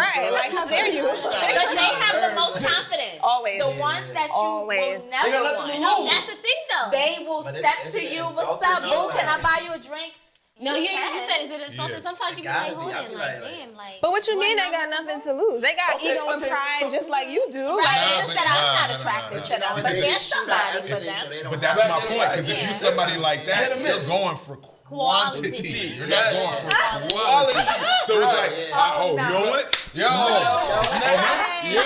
Right, like, how dare you? But they have the most confidence. Always. The ones that you Always. will They got never nothing to want. lose. That's the thing, though. They will But step is to it you. What's insulting up, though? boo? Can I Like- buy you a drink? No, you can. said, is it insulting? Yeah. Sometimes you be Gotta like, be. hold I on, be like, like- damn, like. But what you mean they why got not? nothing to lose? They got Okay, ego and okay, pride so- just like you do. Right, Like, it's just that I'm not Nah. attracted to You know, them. they But can there's shoot at somebody for everything, them. so they don't But that's Right, my yeah, point. Because yeah. if you somebody like Hit that, or you're miss. going for quantity. You're not Yes. going for quality. So it's like, oh, you don't want it? Yo, No. like you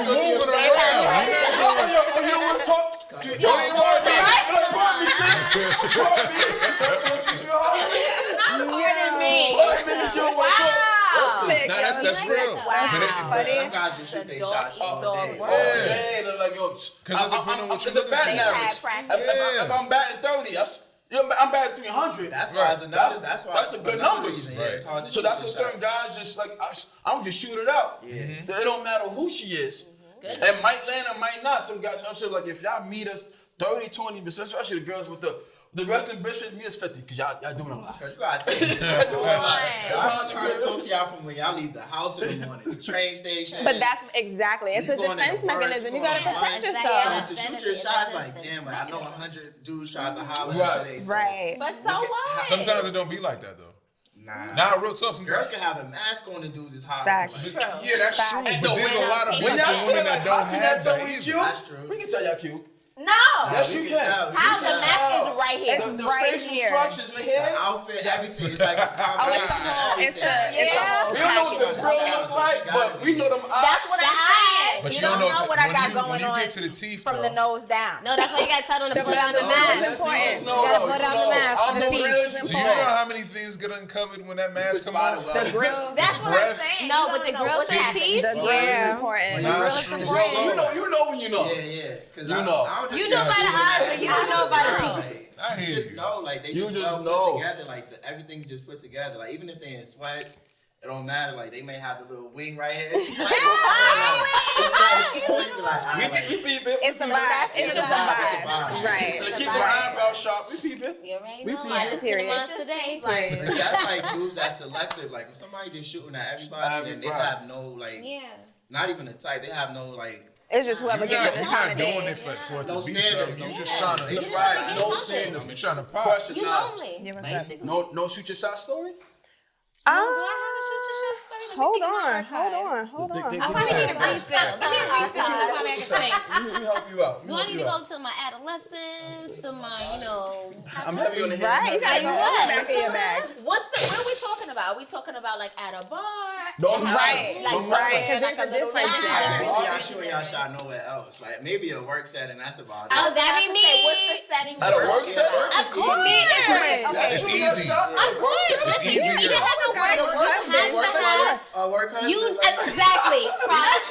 moving around. You're not going. Oh, you don't want to talk? What do you want me? Call me, sis. Call me. kidding me. 5 minutes, you don't want to talk. Sick, Nah, yo. that's real. Wow. But Some guys just shoot their shots all day. Yeah, they're like, yo, Because it depends on what you're it's a looking batting for. average. practice. If I'm batting 30, I'm batting 300. That's why it's another. That's a good another number. reason. Yeah, it's hard to So shoot that's the what shot. certain guys just like, I'm just shoot it out. Yeah. It don't matter who she is. It might land or might not. Some guys, I'm sure, like, if y'all meet us 30, 20%, especially the girls with the wrestling bitches, meet us 50, because y'all doing a lot. Cause you gotta think. I'm trying to talk to y'all from when y'all leave the house in the morning, the train station. But that's exactly, it's a You going defense into work, mechanism. You you gotta going protect to lunch, yourself. to shoot your shots, like damn, like I know 100 dudes tried to holler Right. today. So Right. But so Look at what? how- Sometimes it don't be like that, though. Nah. Nah, real talk. Girls Sometimes. can have a mask on and dudes is hot. Facts. Like, Yeah, that's true. Facts. But there's a lot of When beautiful y'all women say, that like, don't how can have that tell that we either. cute? That's true. We can tell y'all cute. No. Yes, we you can can. tell. How We the can mask tell. is right here. It's The right facial here. structures right The here. outfit, everything is like it's Oh, it's the whole, it's the whole We don't know what the package. grill look like, but we know them eyes. That's what I'm saying. But you you don't know what I when got you going when you on get to the teeth, from though. the nose down. No, that's why you got to tell them to put on the No, mask. that's important. No, You gotta no, put you on the know, mask for I'm the the teeth. realest Do you important. know how many things get uncovered when that mask come off? The grill. That's what I'm breath. saying. No, You but don't the know girls what's with happening. teeth. The grill is Yeah. important. Nostrils, Right. You know when you know. Yeah, yeah. Cause You I, know. I don't just You know be by the shooting eyes, at but you every don't know by the girl, teeth. like, I hear you just you. know, like they You just, just well know. put together, like everything you just put together. Like even if they in sweats, it don't matter. Like they may have the little wing right here. It's like, We peep it. It's the vibe. It's just the vibe, it's the vibe. vibe. Right. And keep the eyebrows sharp. We peep it. You already We know. peep I it. listened to Period. mine Just today. seems like That's like dudes that's selective. Like if somebody just shooting at everybody, then they Right. have no like, Yeah. not even a type. They have no like. It's just whoever You're gets not, it you're the time not of day. doing it for it No to be standards, something. no You're just standards. trying to. You just Right, trying to get no something. standards. You're trying to pop. Question, You Nas. lonely. Yeah, what's up? Basically. No shoot your shot story? Do I have a shoot your shot story? Let me Hold think of my on, archives. hold on, hold Dig- on. dig- I probably need a refill. Give me a refill. While I can think. We help you out. Do I need to go to my adolescence, to my, I'm heavy on the head. Right? You gotta go all the back of your bag. what are we talking about? Are we talking about like at a bar? Don't Right, Like don't right, somewhere, because like there's a little difference. lounge? I can't see y'all Yeah. shooting y'all shot nowhere else. Like maybe a work setting. That's about it. I was That about be to say, me. what's the setting? At a work setting? Of For me, it's okay. It's Shoot your easy. shot at a work setting? It's easier. You have to work husband. A work husband. You like- exactly.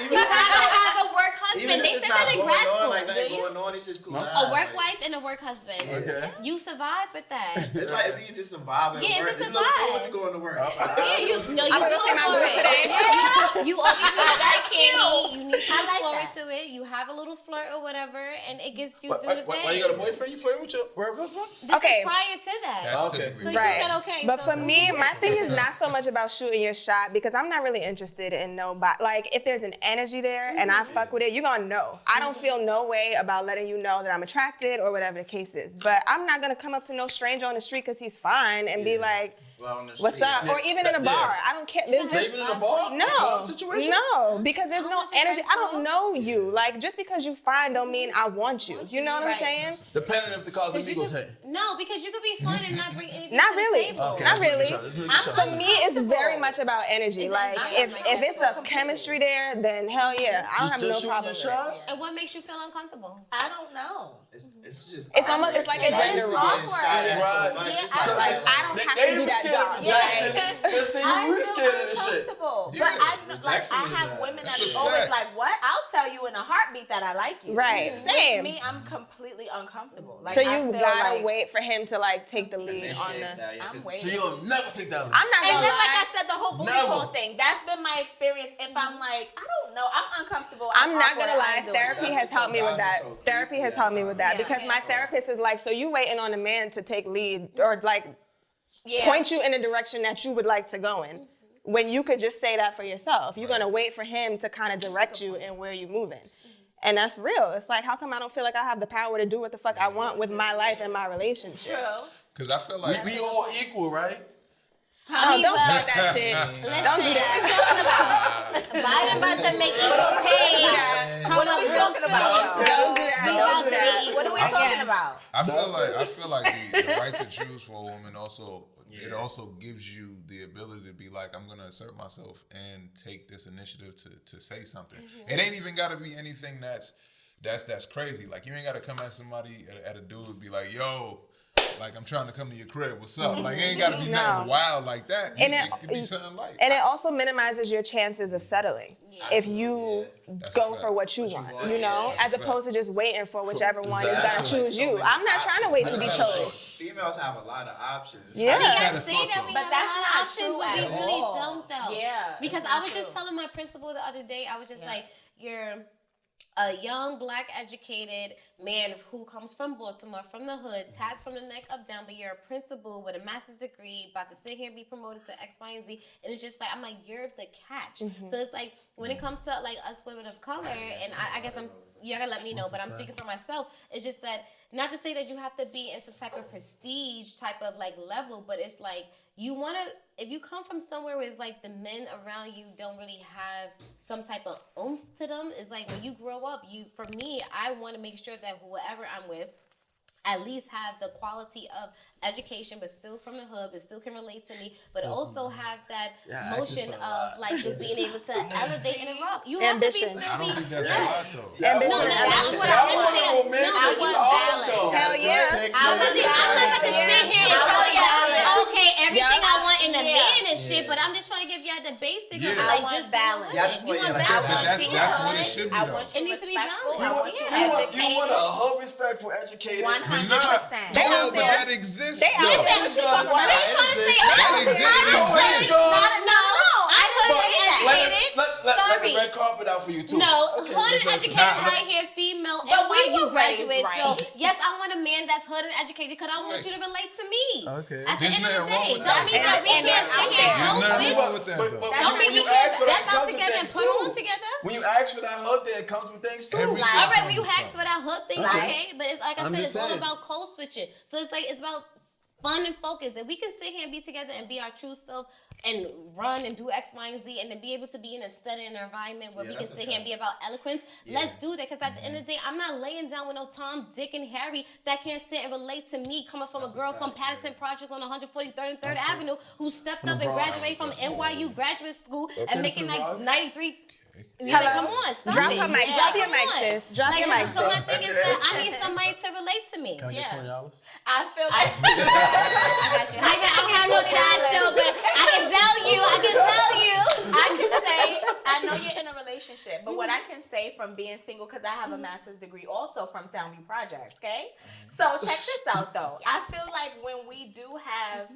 Even You if have it's to not- have a work Even husband. if They it's said not that in going grad on, school. like nothing going on, it's just cool. No. A work wife and a work husband. Okay. You survive with that. It's like if you just survive at Yeah, work. it's a You look forward survive. to going to work. Yeah, you know you I'm do gonna go see my it boo for it. today. Yeah. You always have that candy. You need to I look like forward that. to it. You have a little flirt or whatever, and it gets you Why through the day. why you got a boyfriend? You flirting with your work husband? This Okay. is prior to that. That's Okay. typically. So you Right. said okay. But so for me, my thing is not so much about shooting your shot because I'm not really interested in nobody. Like, if there's an energy there and I fuck with it, you're gonna know. I don't feel no way about letting you know that I'm attracted or whatever the case is. But I'm not gonna come up to no stranger on the street because he's fine and be like, Well, on the What's street. up? Or even in a bar. I don't care. There's just Even in a bar? no, Club situation? no, because there's no much is energy. that I don't song? know you. Like, just because you fine don't mean I want you. You know what I'm Right. saying? Depending if the cause Because you amigos could- hate. No, because you could be fun and not bring anything Not to really. the table. Okay, Not let's make really. a shot. Let's make a I'm shot. For me, it's very much about energy. It's Like, uncomfortable. if it's a chemistry there, then hell yeah, I don't have no Just shooting problem your with it. shot? And what makes you feel uncomfortable? I don't know. It's just. It's almost- it's like a gender role. Awkward. Right. So, Like, I don't have to do that job. Rejection. Listen, I you feel scared of this shit. uncomfortable. Yeah, But I rejection is have a- women it's that's a always fact. like, "What? I'll tell you in a heartbeat that I like you." Right. With Same. me, I'm completely uncomfortable. Like, So I you feel gotta like, wait for him to like take the lead on the. I'm waiting. So you'll never take that lead. I'm not And gonna then, like lie. I said, the whole booty Never. call thing. That's been my experience. If I'm like, I don't know, I'm uncomfortable. I'm not awkward, gonna lie. I ain't doing it. Therapy That's has helped me what with that. some guys are so Therapy has creepy helped me with that Yeah. because my therapist is like, so you waiting on a man to take lead or like Yeah. point you in the direction that you would like to go in, when you could just say that for yourself. You're gonna wait for him to kind of direct you in where you're moving. And that's real. It's like, how come I don't feel like I have the power to do what the fuck I want with my life and my relationship? True. Because I feel like We all equal, right? Oh, don't well, start that shit. Don't do that. Biden about to make equal pay. What are we talking about? Don't do that. Don't do that. What are we talking about? I feel like the right to choose for a woman also it also gives you the ability to be like, I'm gonna assert myself and take this initiative to say something. It ain't even gotta be anything that's crazy. Like you ain't gotta come at somebody at a dude and be like, yo, like I'm trying to come to your crib. What's up? Like it ain't gotta be nothing wild like that. And it could be something light. And it also minimizes your chances of settling if you That's a go fact. for what you want, you know, That's a as fact. opposed to just waiting for whichever one is gonna Exactly. choose you. I'm not trying to wait to be chose. Females have a lot of options. Yeah. See, I Trying to say fuck that them. we But have that's a lot not of options, true but we at really all. don't though. Yeah, Because it's I not was just true. telling my principal the other day, I was just like, you're a young, black, educated man who comes from Baltimore, from the hood, tats from the neck up down, but you're a principal with a master's degree, about to sit here and be promoted to X, Y, and Z. And it's just like, I'm like, you're the catch. So it's like, when it comes to like us women of color, and I guess you're gonna let me know, but I'm speaking for myself. It's just that, not to say that you have to be in some type of prestige type of like level, but it's like, you wanna, if you come from somewhere where it's like the men around you don't really have some type of oomph to them, it's like when you grow up, for me, I want to make sure that whoever I'm with at least have the quality of education, but still from the hood, but still can relate to me, but also have that motion of like just being able to elevate and erupt. You have Ambition. to be I don't think that's a yeah. lot though. Ambition. No, and that's ambition. what I was saying. No, I you want balance. balance. Hell yeah. I'm not about to sit here and tell y'all, okay, everything I want in a man is shit, but I'm just trying to give y'all the basics of Yeah. like I want just balance. balance. Yeah, I just You want- want yeah, like, balance. that's what it should be I though. want It you needs to be respectful. balanced. I want you You want educated. a whole respectful, educated. 100%. They No, out but there. that exists They out though. there. What you talking about? What are you trying to say? That exists. It exists. No, I couldn't be educated. Let Sorry. the red carpet out for you too. No, Okay, hood let's and let- educated, Nah, right here, female, But we NYU were raised graduate. right. So yes, I want a man that's hood and educated because I want you to relate to me. Okay. At the There's end of the nothing wrong day, with don't that. mean that we And can't that's sit out here there. and There's nothing switch. wrong with that though. Don't when mean we you ask can't for that, step out comes with together and things put too. on together. When you ask for that hood, there it comes with things too. Everything All right, comes when you with ask for that hood thing, Okay. okay, but it's like I I'm said, just it's all saying. about code switching. So it's like it's about fun and focus. If we can sit here and be together and be our true self and run and do X, Y, and Z, and then be able to be in a setting and environment where we can that's sit here and be about eloquence, let's do that. Because at the end of the day, I'm not laying down with no Tom, Dick, and Harry that can't sit and relate to me coming from a girl from Patterson Project on 143rd and 3rd Avenue who stepped up and graduated from NYU graduate school and making like 93. And you're like, come on, stop Drop it. her mic. Yeah, Drop your come mic, on. sis. Drop Like, your mic, so my sis. thing is that I need somebody to relate to me. Can I get $20? I feel like I got you. I don't have no cash though, but I can tell you. I can say, I know you're in a relationship, but what I can say from being single, because I have a master's degree also from Soundview Projects, okay? So check this out though. I feel like when we do have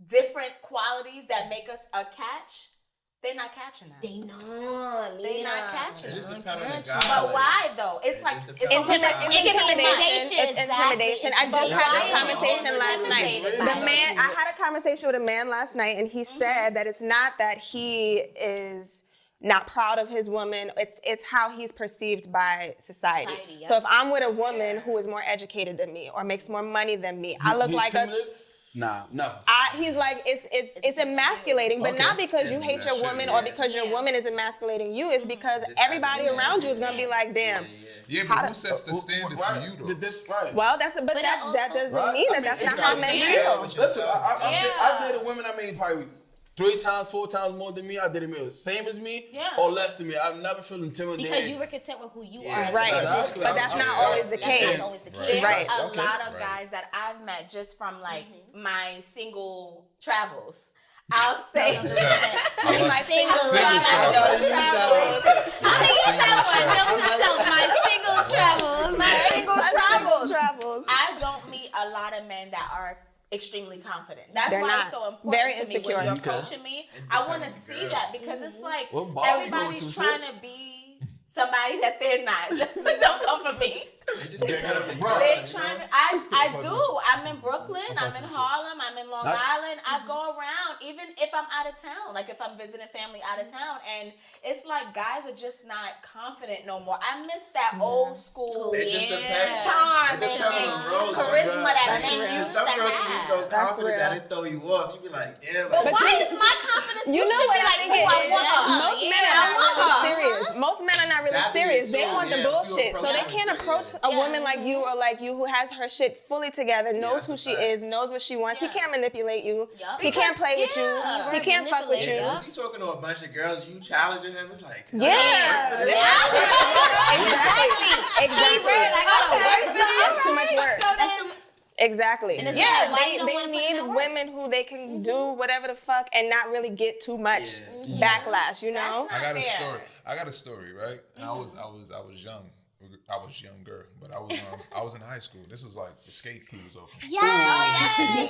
different qualities that make us a catch, they're not catching us. They're not catching It us. just depends on the guy. But why though? It's like, just it's depends on the almost guy. like Intimidation. It's intimidation. I just had this conversation last night. Intimidated by The it. man, I had a conversation with a man last night, and he said that it's not that he is not proud of his woman. It's how he's perceived by society. Society, yeah. So if I'm with a woman who is more educated than me or makes more money than me, I look He like a intimidated? Nah, never. He's like, it's emasculating, but Okay. not because you hate that your shit, woman yeah. or because your woman is emasculating you. It's because everybody around you is gonna be like, damn. Yeah, but who sets the standard for you though? This right. Well, but that also- doesn't Right? mean I that mean, that's not it's how not men fair. feel. Listen, Yeah. I dated women. I mean, probably 3 times, 4 times more than me. I dated men same as me or less than me. I've never felt intimidated. Because you were content with who you are. Right. Exactly. But that's not I'm always the That's case. not always the Right. case. There's Right. a Okay. lot of Right. guys that I've met just from like my single travels. I'll say My single Single travels. My single travels. my single My travels. single travels. I don't meet a lot of men that are extremely confident. That's They're why not. it's so important Very to me insecure. when you're Okay. approaching me. I want to see that because it's like What bar you going everybody's to, trying sis? to be somebody that they're not. Don't come for me. They're trying to. I do. I'm in Brooklyn. I'm in Harlem. I'm in Long Island. I go around, even if I'm out of town. Like if I'm visiting family out of town, and it's like guys are just not confident no more. I miss that old school It just depends. charm It depends and on the roles. charisma that Some men used some to girls can be so have. confident real. that it throw you off. You be like, damn. But Like, why is my confidence? You know should what be I like, think oh, it I want is? her. Most men I are not want really her. serious. Most men are not really That'd be serious. it They too, want the yeah. If you bullshit. So they approach can't her, approach a woman like you or like you who has her shit fully together, knows that's who a she fact. is, knows what she wants. He can't manipulate you. Yup. He can't play with you. Yeah. He can't fuck with you. Manipulate, if you talking to a bunch of girls, you challenging him. It's like, Yeah. Exactly. It's too much work. Exactly. And it's Yeah, like, why you don't they wanna put in need that work? women who they can do whatever the fuck and not really get too much backlash, you know? That's I got a fair. story. I got a story, right? And I was young. I was younger, but I was in high school. This is like the skate key was open. Yes, right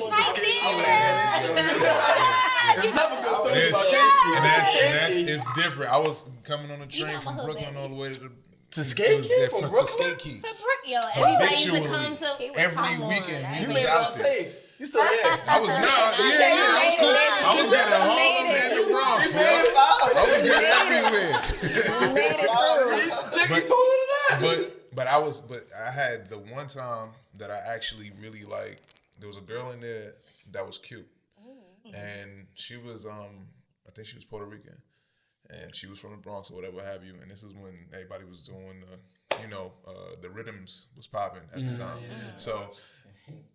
there. You never go stories Yes. about Casey. And that's it's different. I was coming on a train know I'm a from hood Brooklyn baby. all the way to Skate it was Key? different. From To Skate Key. Yo, everybody used to Habitually. come to Every come on, weekend, right? we You was made it out out there. safe. You still there? I was not. Yeah, I was cool. I was getting Harlem and the Bronx. I was getting everywhere. Ziggy told you that. But I had the one time that I actually really like. There was a girl in there that was cute, and she was I think she was Puerto Rican, and she was from the Bronx or whatever have you. And this is when everybody was doing the rhythms was popping at the time. So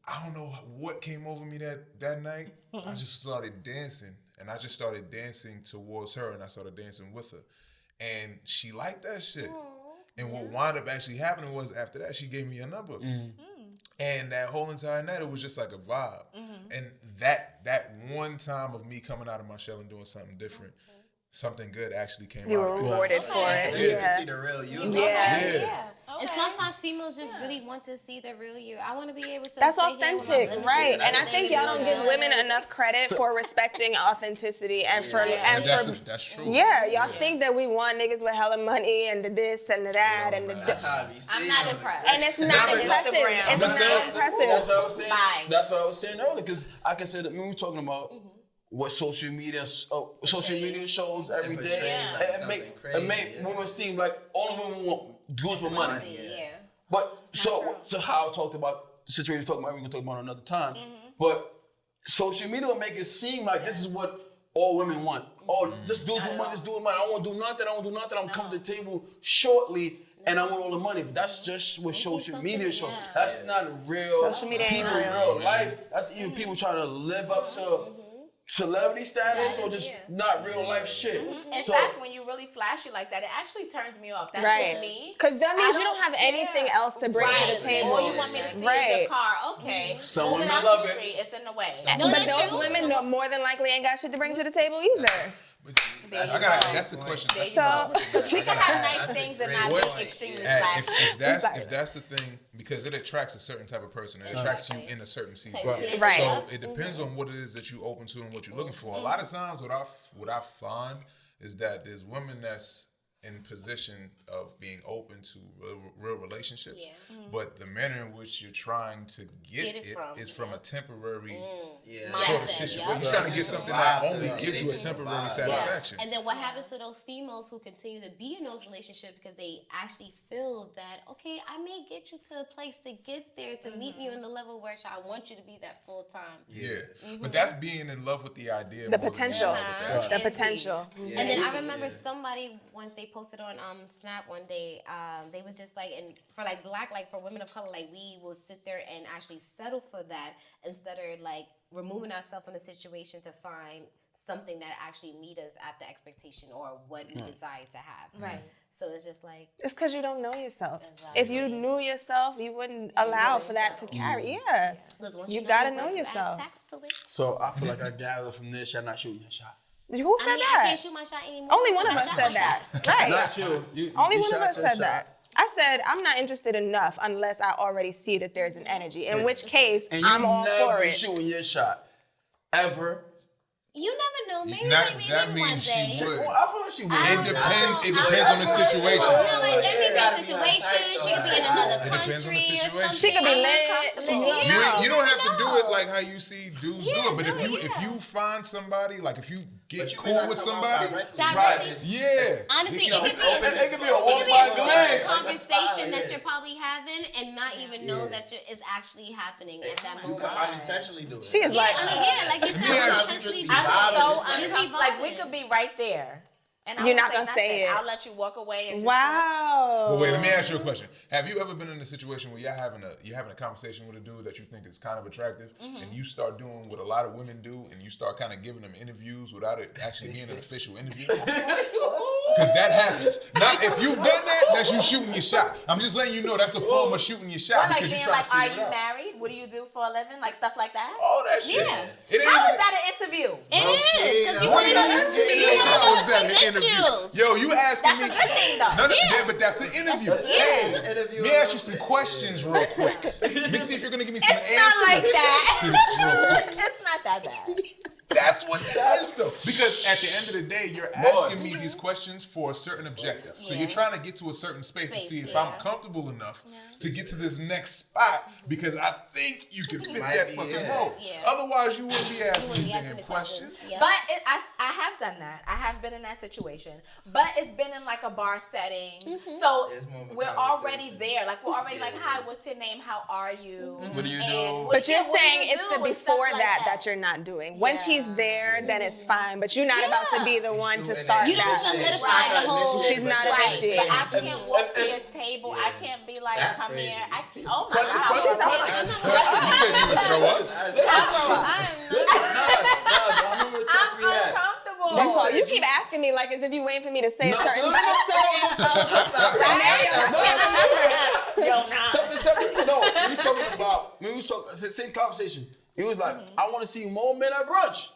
I don't know what came over me that night. I just started dancing, and I just started dancing towards her, and I started dancing with her, and she liked that shit. And what wound up actually happening was after that, she gave me a number. And that whole entire night, it was just like a vibe. And that one time of me coming out of my shell and doing something different, something good actually came You out were of it. rewarded for it. you can Yeah. see the real you. Yeah. And sometimes females just really want to see the real you. I want to be able to. That's sit here with my authentic, lemon right? juice And I think y'all don't give women enough credit for respecting authenticity and for And that's true. yeah, y'all think that we want niggas with hella money and the this and the that and the That's how I be I'm seeing not it. impressed. and it's not but- impressive. It's I'ma tell not you- impressive. That's what I was saying. Bye. That's what I was saying earlier. Because I can say that when we were talking about what social media shows every portrays day, like it something make crazy, women seem like all women want dudes with money. Yeah. But so how I talked about the situation we're talking about, we're gonna talk about another time. But social media will make it seem like this is what all women want. Oh, just dudes with money, just do with money. I don't want to do nothing. I'm coming to the table shortly and I want all the money. But that's just what social media shows. That's not real Social media ain't people in real. real life. That's even people trying to live up to celebrity status or just not real life shit. In So fact, when you really flashy like that, it actually turns me off. That's Right. just me. Because that means I you don't have don't anything care. else to bring to the table. Or you want me to see Right. your car. Okay. Some Moving women out love the it. street, it's in the way. No, But that's those true. women more than likely ain't got shit to bring to the table either. That's the question. So She can have nice things and not What- be extremely if flashy. that's the thing, because it attracts a certain type of person, it attracts you in a certain season. Right. So it depends on what it is that you open to and what you're looking for. A lot of times, what I find is that there's women that's in position of being open to real relationships, but the manner in which you're trying to get it is from a temporary sort of situation. You're trying to get something that only gives you a temporary satisfaction. And then what happens to those females who continue to be in those relationships because they actually feel that, okay, I may get you to a place to get there, to meet you in the level where I want you to be that full time. Yeah, but that's being in love with the idea. The potential. The Indeed. potential. And then I remember somebody once they posted on Snap one day, they was just like, and for like black, like for women of color, like we will sit there and actually settle for that instead of like removing ourselves from the situation to find something that actually meet us at the expectation or what we desire to have. Right. So it's just like, It's because you don't know yourself. Exactly. If you knew yourself, you wouldn't allow for that to carry. Yeah. listen, once You know gotta your know worth, you add yourself. tax to it. So I feel like I gather from this, you're not shooting your shot. Who I said mean, I that? can't shoot my shot anymore. Only one of I us shot said my that. shot. Right. Not you. Only you one of shot us your said shot. that. I said I'm not interested enough unless I already see that there's an energy. In which case, And you I'm all for never it. shooting your shot. Ever. You never know. Maybe, That maybe that one means day. she would. Well, I feel like she would. It depends. It depends on the situation. You know, like there could be gotta a be situation. that She type, could be in though. another It country depends on the or situation. something. She could be lit. You don't have to do it know. like how you see dudes do it. But if you find somebody, like if you get cool with somebody, Directly. yeah. Honestly, it could be It could be a it walk could be by a glance. conversation that Yeah. you're probably having and not even know that it's actually happening at that You moment. could unintentionally do it. She is Yeah, like, I mean, yeah, like you said, Yeah. unintentionally. I'm I'm so vibing. uncomfortable. Like we could be right there, and I You're won't not gonna say nothing. it. I'll let you walk away and just wow. But wait, let me ask you a question. Have you ever been in a situation where you're having a conversation with a dude that you think is kind of attractive, and you start doing what a lot of women do, and you start kind of giving them interviews without it actually being an official interview? Because that happens. Now, if you've done that, that's you shooting your shot. I'm just letting you know that's a form of shooting your shot Or like because you're being trying like, to are figure you it out. married? What do you do for a living? Like stuff like that. All that shit. Yeah. It ain't How even. is that an interview? It is, because you What want do to you know mean? How is that an interview? credentials. Yo, you asking That's me? a good thing though. No, but that's an interview. Hey, Interview let me ask you some questions real quick. Let me see if you're gonna give me some It's not answers like that. to this real quick. It's not that bad. That's what that is, though. Because at the end of the day, you're asking me these questions for a certain objective. So you're trying to get to a certain space to see if I'm comfortable enough to get to this next spot because I think you can fit that fucking role. Yeah. Otherwise, you wouldn't be asking wouldn't these be asking damn the questions. Yeah. But I have done that. I have been in that situation. But it's been in like a bar setting. So It's more of a we're already conversation. there. Like we're already like, hi, what's your name? How are you? What do you And do? what- But you're yeah, what do saying you it's do the and stuff before like that you're not doing. Once he's there, then it's fine. But you're not about to be the one to start You don't that. solidify the whole. She's not Right, initiated. but I can't walk to your table. I can't be like, That's come crazy. here. Oh my Question, God. question, question. You said you would throw up? I remember the talk I'm we had. uncomfortable. Oh, you keep asking me like as if you waiting for me to say a certain no, Yo, nah. Something separate. No, we was talking about, we was talking, same conversation. He was like, I want to see more men at brunch.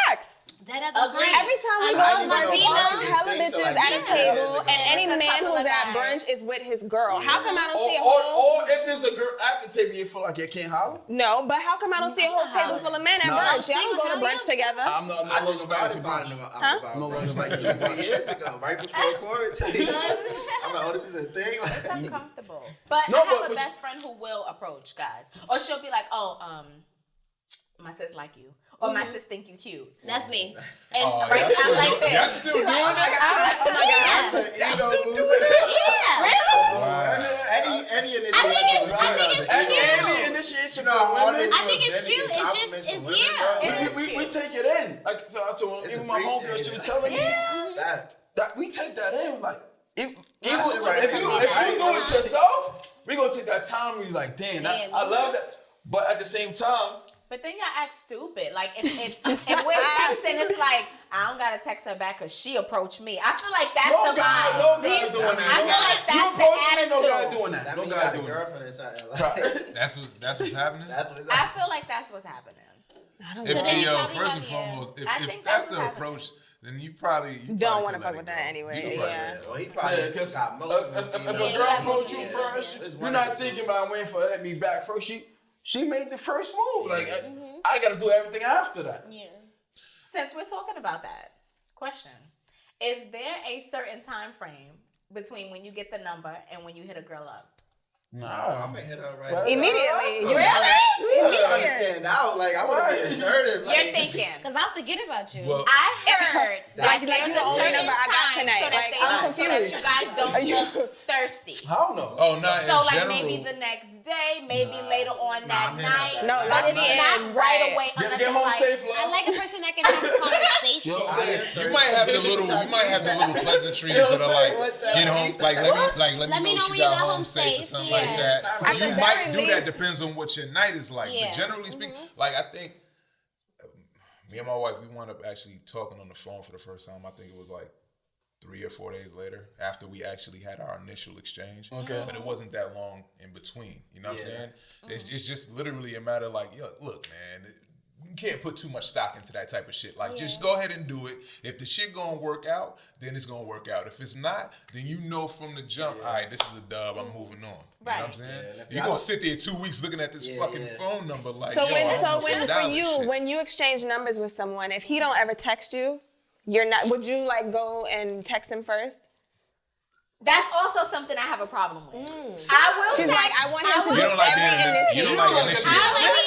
Facts. That doesn't Agree. count. Every time we I go love to my brunch, females. there's hella bitches at a table, and any man who's at brunch is with his girl. How come I don't see a whole? Or if there's a girl at the table, you feel like you can't holler? No, but how come I don't see a whole table full of men at No. brunch? Y'all don't go to brunch together. I'm not I longer just invited started to finding brunch. them out No longer like invited to 3 years ago, right before quarantine. I'm like, oh, this is a thing. It's uncomfortable. But No, I have but- a best friend who will approach guys. Or she'll be like, oh, my sis like you. Or my sis think you cute. That's me. And Oh, right y'all now, like this. y'all still doing that? Oh my God. Y'all still doing that? Yeah. Any initiation. I think it's And cute. any initiation No, for all women, this I think it's Benny cute. and It's just, compliments it's from women, bro. yeah. It is we cute. take it in. Like so It's even my homegirl, she was telling me That. that we take that in. Like if shit right if there. you do it yourself, we gonna take that time. We like, damn, I love that. But at the same time, But then y'all act stupid. Like if we're texting, it's like I don't gotta text her back because she approached me. I feel like that's no the guy vibe. doing that. I feel like You that's approach the me, no guy attitude. doing that. That No means you guy got a doing that. girlfriend or something. Like, That's what's happening? that's what it's I feel like that's what's happening. If, then you yo, probably first have and your- foremost, I if think that's that's the what approach, then you probably Don't want to could fuck let with it that go. anyway. You could Yeah. Well, he Yeah, probably because got multiple if a females. girl Yeah, approach you yeah, first, It's you're one not or two. thinking about waiting for her to hit me back first. She made the first move. Like I gotta do everything after that. Yeah. Since we're talking about that question, is there a certain time frame between when you get the number and when you hit a girl up? No, I'm gonna hit her right Immediately. You don't understand now. Like, I want to be assertive. Like, You're thinking. Because I'll forget about you. Well, I heard Like, there's you the a only certain number I got time tonight. so that Like, they I'm so that confused. you guys don't look thirsty. I don't know. oh, not So in like general. maybe the next day, maybe later on that I'm night. in that. No, but not it's the not end, right right. away Get unless get it's home like, safe, I love. like a person that can have a conversation. You might have the little pleasantries that are like, What the get home, like let me know when you you got got home home safe or safe, something yeah. like that. At So you the might very do least- that. Depends on what your night is like. Yeah. But generally speaking, like I think me and my wife, we wound up actually talking on the phone for the first time. I think it was like 3 or 4 days later after we actually had our initial exchange. Okay. But it wasn't that long in between. You know what I'm Yeah. saying? It's just literally a matter of like, yo, look, man, you can't put too much stock into that type of shit. Like, just go ahead and do it. If the shit gonna work out, then it's gonna work out. If it's not, then you know from the jump, all right, this is a dub, I'm moving on. You know what I'm Right. saying? Yeah, and if You y'all- gonna sit there 2 weeks looking at this fucking yeah. phone number like, So yo, I when, don't so know if when I'm for down with you, shit. when you exchange numbers with someone, if he don't ever text you, you're not. Would you like go and text him first? that's also something I have a problem with. I will She's text, like, I want him to You do don't like every being initiative. you don't like I initiative. don't like being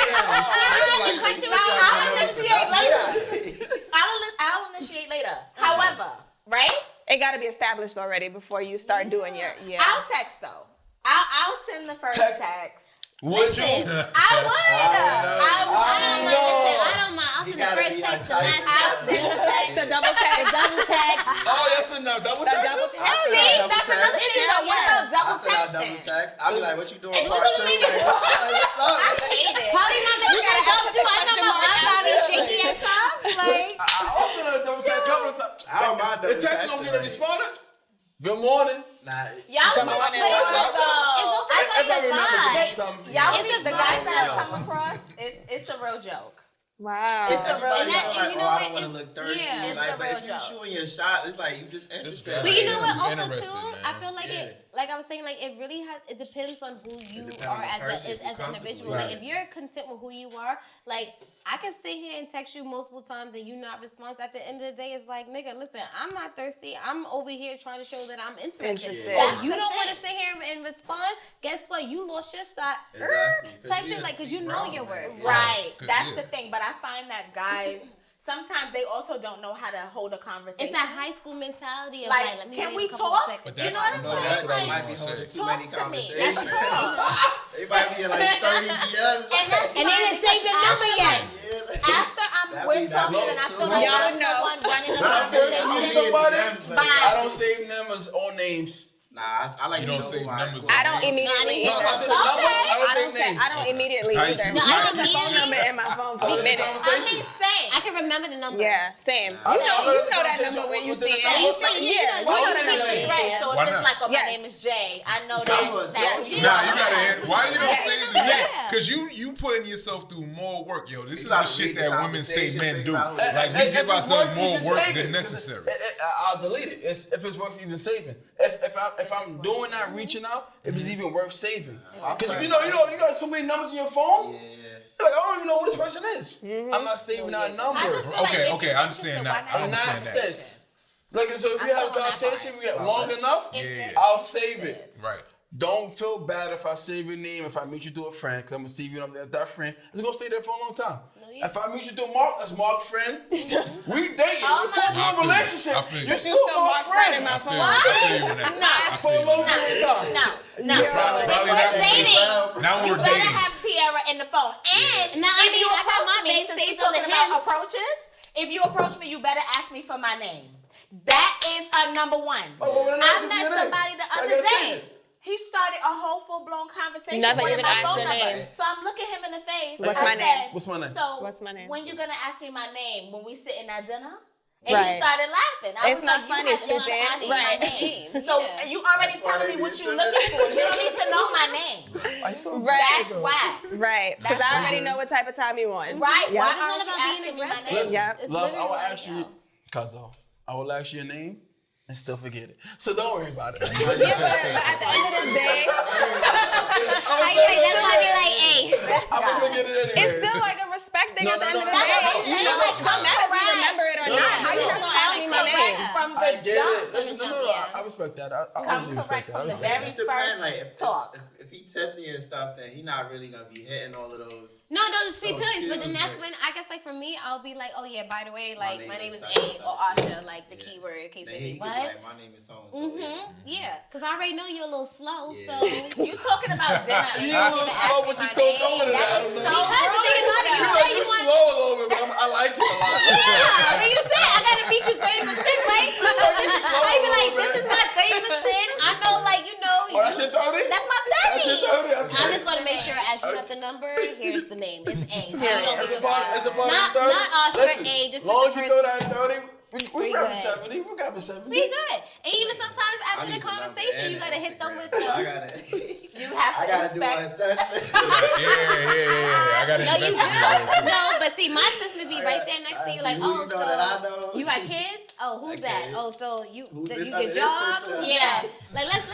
Like, question so you I'll got initiate later. I'll initiate later. However, right? It got to be established already before you start doing your. Yeah. I'll text though. I'll send the first text. Would you? I would. I don't mind. I'll You send the gotta first be text, the on last type. text, the text, The double text. double text. Oh, that's enough. Double text. double text. See, that's another text. thing. What about double I said I'll double texting? text. I'll be like, what you doing What part you two? mean? Like, what's up? I hate it. Probably not that you gotta go through. I know my eyes be shaky at times. Like, I also know the double text a couple of times. I don't mind The double text texting, don't get a like- responded. Good morning. Nah, Y'all Come know on what in. it is, it's also though. like a vibe. Y'all It's see a the guys vibe. that have come across, it's a real joke. Wow. It's a real everybody joke. feel like, you know oh, I what? don't want to It's- look thirsty. yeah, it's Like, a but real if you joke. shooting your shot, it's like you just interested. very But you know what? Also interesting, too, man. I feel like like I was saying, like it really has. It depends on who you depends are on the as person, if as you're an comfortable individual. with Like it. if you're content with who you are, like I can sit here and text you multiple times and you not respond. At the end of the day, it's like, nigga, listen, I'm not thirsty. I'm over here trying to show that I'm interested. Interested. If you That's the don't want to thing. sit here and respond, guess what? You lost your spot. Exactly. 'Cause Type we shit in like, cause the you know ground, your man. worth. Yeah. Right. Cause, That's yeah. the thing. But I find that guys sometimes they also don't know how to hold a conversation. It's that high school mentality of Like, like, let me can wait we a couple talk? seconds. But You that's, know what I'm no, saying? that's what I They was might gonna be holding say. too Talk many to me. conversations. Let's talk. They might be in like 30 DMs. And that's And they didn't save the number yet. After we're talking and I feel like Y'all I'm the know. one running the When I first conversation. meet somebody, Bye. I don't save them as all names. Nah, I like You to don't know save who I numbers. call. I don't immediately No, either. I said the numbers. I don't I save don't say, names. I don't immediately How either. you- No, I I have the just phone number in my phone for a Within the minute. I conversation. mean, same. I can remember the number. Yeah, same. I You know know the that conversation number when you within see the it. You see, Yeah, you know you know Why that would number. you say Right. So Why if it's not? like, oh, my Yes. name is Jay, I know Because- that's Nah, you gotta answer. Why you don't Yes. say the name? Yeah. Because you putting yourself through more work, yo. This is gotta the shit read the that women say conversation, men do. figure out who- Like we If give it's ourselves worth more even work saving, than necessary. I'll delete it. If it's worth even saving. If I'm doing that, reaching out, if it's even worth saving. Because you got so many numbers in your phone. Yeah. Like, I don't even know who this person is. I'm not saving that number. I just feel like Okay, if okay, you're I understand interested, that. why I not? In that understand that. sense. Like, so if I we have a feel on that conversation, part. we get long enough, Yeah. I'll save it. Right. Don't feel bad if I save your name, if I meet you through a friend, because I'm going to see you and that friend. It's going to stay there for a long time. yeah. If I meet you through Mark, that's Mark friend. We dating. Oh, We're forming I a feel you. relationship. I feel you. You're You still Mark friend. in my I feel phone. you. I feel you with that. No. I For a feel long you. period of time. No. Probably We're that dating. Now You we're better dating. have Tiara in the phone. And Now, I if mean, you I got approach my me, babe since we saved to the talking hip. about approaches, if you approach me, you better ask me for my name. That is a number one. Oh, well, then I ask you for met your name. somebody the Like I other said. day. He started a whole full-blown conversation Never with even my asked phone your number. name. So I'm looking him in the face. What's and my I name? said, What's my name? So What's my name? when you gonna ask me my name when we sitting at dinner? And Right. he started laughing. I It's was not like, funny, you haven't even stupid. asked me my Right. name. So Yeah. you already That's why telling they me what be you so looking for. You don't need to know my name. Why you so Right. That's why. Right, because That's I already right. know what type of time you want. Right? Yeah. Why It's not aren't you about being asking me my aggressive. name? Listen, Yeah. It's love, I literally will like, ask you, yo. Cuzzo, I will ask you your name and still forget it. So don't worry about it. Yeah, but at the end of the day, I like, that's why I be like, hey. I'm gonna forget it anyway. it's still like a respect thing No, at the no, end of no, the no, day. no, no. You know, it don't matter if you remember it or not. How you not gonna ask me my I get jump. it. Listen, no, Yeah. I respect that. I Come honestly correct respect that. I from the respect very that. It's depending, like first if, talk. if he tips you and stuff, then he not really gonna be hitting all of those. No, those sweet those feelings, but then cues, that's when I guess like for me, I'll be like, oh yeah, by the way, like my name is such and A or such. Asha, like the keyword in case Then they he say could be what. like, my name is so and so. Yeah, because I already know you're a little slow, Yeah. so. You talking about dinner? and You you a don't little even slow, ask but me you my still name. throwing it That out. is I'm so like, Because the thing about it, you You're say like, you you want. slow a little bit, but I like it a lot. Yeah, but you say I gotta meet you 30%, right? I be like, this is my 30%. I know, like you know. Oh, that's your 30? That's my 30. That's your 30? Okay. I'm just gonna make sure as you have the number, here's the name. It's A. So you don't As be a part of not, the 30? not Oscar Listen, A, just as long with as the you first. throw that 30, we We grab a good. 70. We grab a 70. We good. And even sometimes I after the need the number conversation, and you gotta hit them with Instagram. I the. gotta. You have I to gotta do my inspect. assessment. Yeah. I got to No, you investigate real quick. no, but see, my sister be right there next to you, like, who oh, you know that I so know. you got kids? Oh, who's that? Okay. Oh, so you Who's that this you under get this job? picture? Yeah. Like let's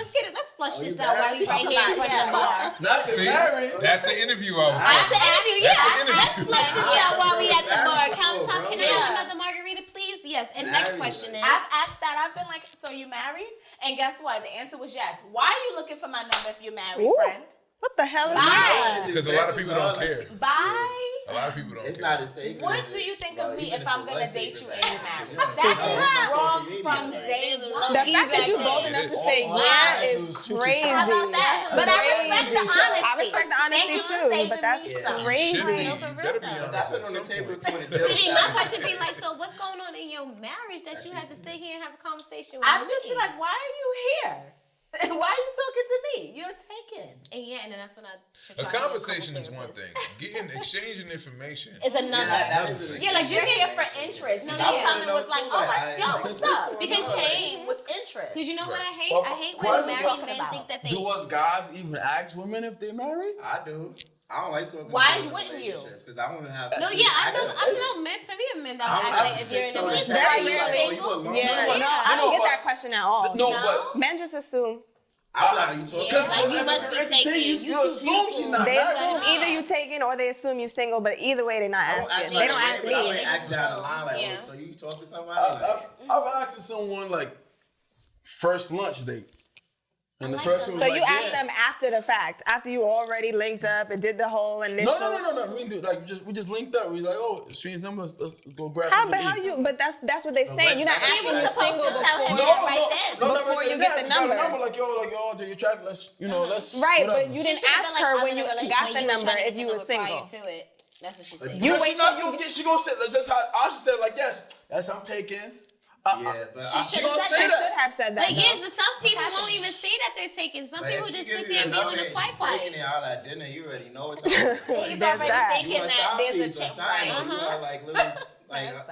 flush Oh, you this out while we married? right here in front of the bar. Not the See, married. that's the interview I was That's talking the about. interview, That's yeah. the interview. Let's flush this out while we at the bar. Countertop, can I have Yeah. another margarita, please? Yes. And next Married. question is. I've asked that. I've been like, so you married? And guess what? The answer was yes. Why are you looking for my number if you're married, Ooh. friend? What the hell is Bye. that? Because a lot of people don't care. Bye. A lot of people don't It's care. not as safe. What do you think of me if I'm gonna date you and you're married? That That is wrong from day one. The fact that you bold It enough is. to say Oh, yeah wow. is Shoot your crazy. How about that? But I respect the honesty. I respect the Thank honesty you for too, saving but that's me You some. should crazy. be. No, for You real better be though. honest That's at on the some table point. with the deal. See, my question be like, so what's going on in your marriage that you had to sit here and have a conversation with I'm me? just be like, why are you here? Why are you talking to me? You're taken. And yeah, and then that's when I should A try to get conversation couple is one therapists. thing. Exchanging information. It's another. That is an Yeah, like you're here for interest. No, You no, don't yeah. come in with like, oh my, yo, what's up? Because You hey, came with interest. Because you know what I hate? Well, I hate when question married talking men about. think that they. Do us guys even ask women if they're married? I do. I don't like talking. Why about wouldn't you? Because I want to have. No, yeah, I know men, plenty of men that will ask like, if you're in a It's relationship. very Are you rarely. single? Yeah, but- no, I no, don't get but- that question at all. No, No. but Men just assume. I'm like, you talking? Yeah, like you if must be it's taken. taken, You you too assume she's beautiful. not They married. assume either you taken or they assume you single, but either way they're not I won't ask asking. right They don't away, ask but I me. might ask down the line, like, Yeah. oh, so you talk to somebody? Like, I've asked someone like first lunch date, and the like person those. was So like, you asked yeah. them after the fact, after you already linked up and did the whole initial. No. We do like we just linked up. We like, oh, exchange numbers. Let's go grab How? something But how to eat. you? But that's what they're saying. You're not He asking was you supposed single to tell him before. that right then. Before you get the She got a number. Like yo, do you track? Let's let's Right, whatever. but you She didn't should've ask been like, her I'm when in a you relationship, got but the you was number trying to if get you the were number prior single. to it. That's what she said. You But wait she not till you gonna get. She gonna say. That's just how Asha said. Like yes, I'm taking. yeah, but She gonna She say should that. have said that. Like yes, but some people won't even say that they're taking. Some But people if she just give sit you there and be on number the and quiet she's quiet. taking it out at dinner, you already know it's all. He's There's already that. thinking that there's a check, right? You are like little, like,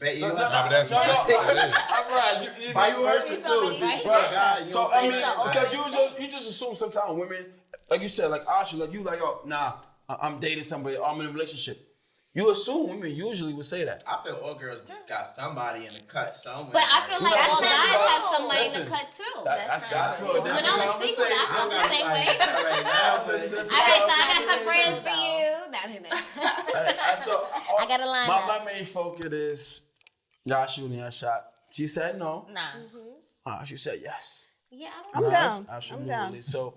bet you No, want but that's what it is. I'm right. You, vice you versa He's too. already If you right. fuck a guy, you So don't I say mean, nothing. because you just assume sometimes women, like you said, like Asha, like you like, oh, nah, I'm dating somebody, or I'm in a relationship. You assume women usually would say that. I feel all girls got somebody in the cut somewhere. But I feel like That's all not guys true. have somebody in Listen, the cut too. That's not what a true. When different I was single, I conversation. felt the same way. Right now, That's a but different Okay, so I got some conversation. friends for you. I got a line my, up. my main focus is y'all shooting a shot. She said no. Nah. She said yes. Yeah, I I'm don't down. Yes, I'm absolutely. down. So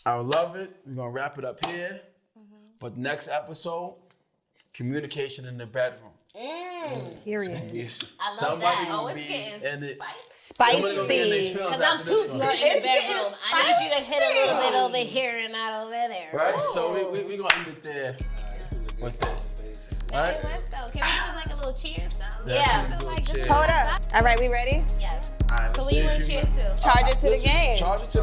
I would love it. We're gonna wrap it up here. But next episode, communication in the bedroom. Period. Yes. I love Somebody that. gonna Oh, it's be getting in it. spicy. Somebody gonna be in their Spicy. feelings Because I'm after this too one. good in the It's getting bedroom. I need you to hit a little bit over here and not over there. Right? So we gonna end it there with this. All Hey, right? let's go. Can we do like a little cheers though? Yeah. I feel like this is Cheers. Hold up. All right, we ready? Yes. Alright, So let's what you do want it. to cheers to? Charge it to the Listen, game. Charge it to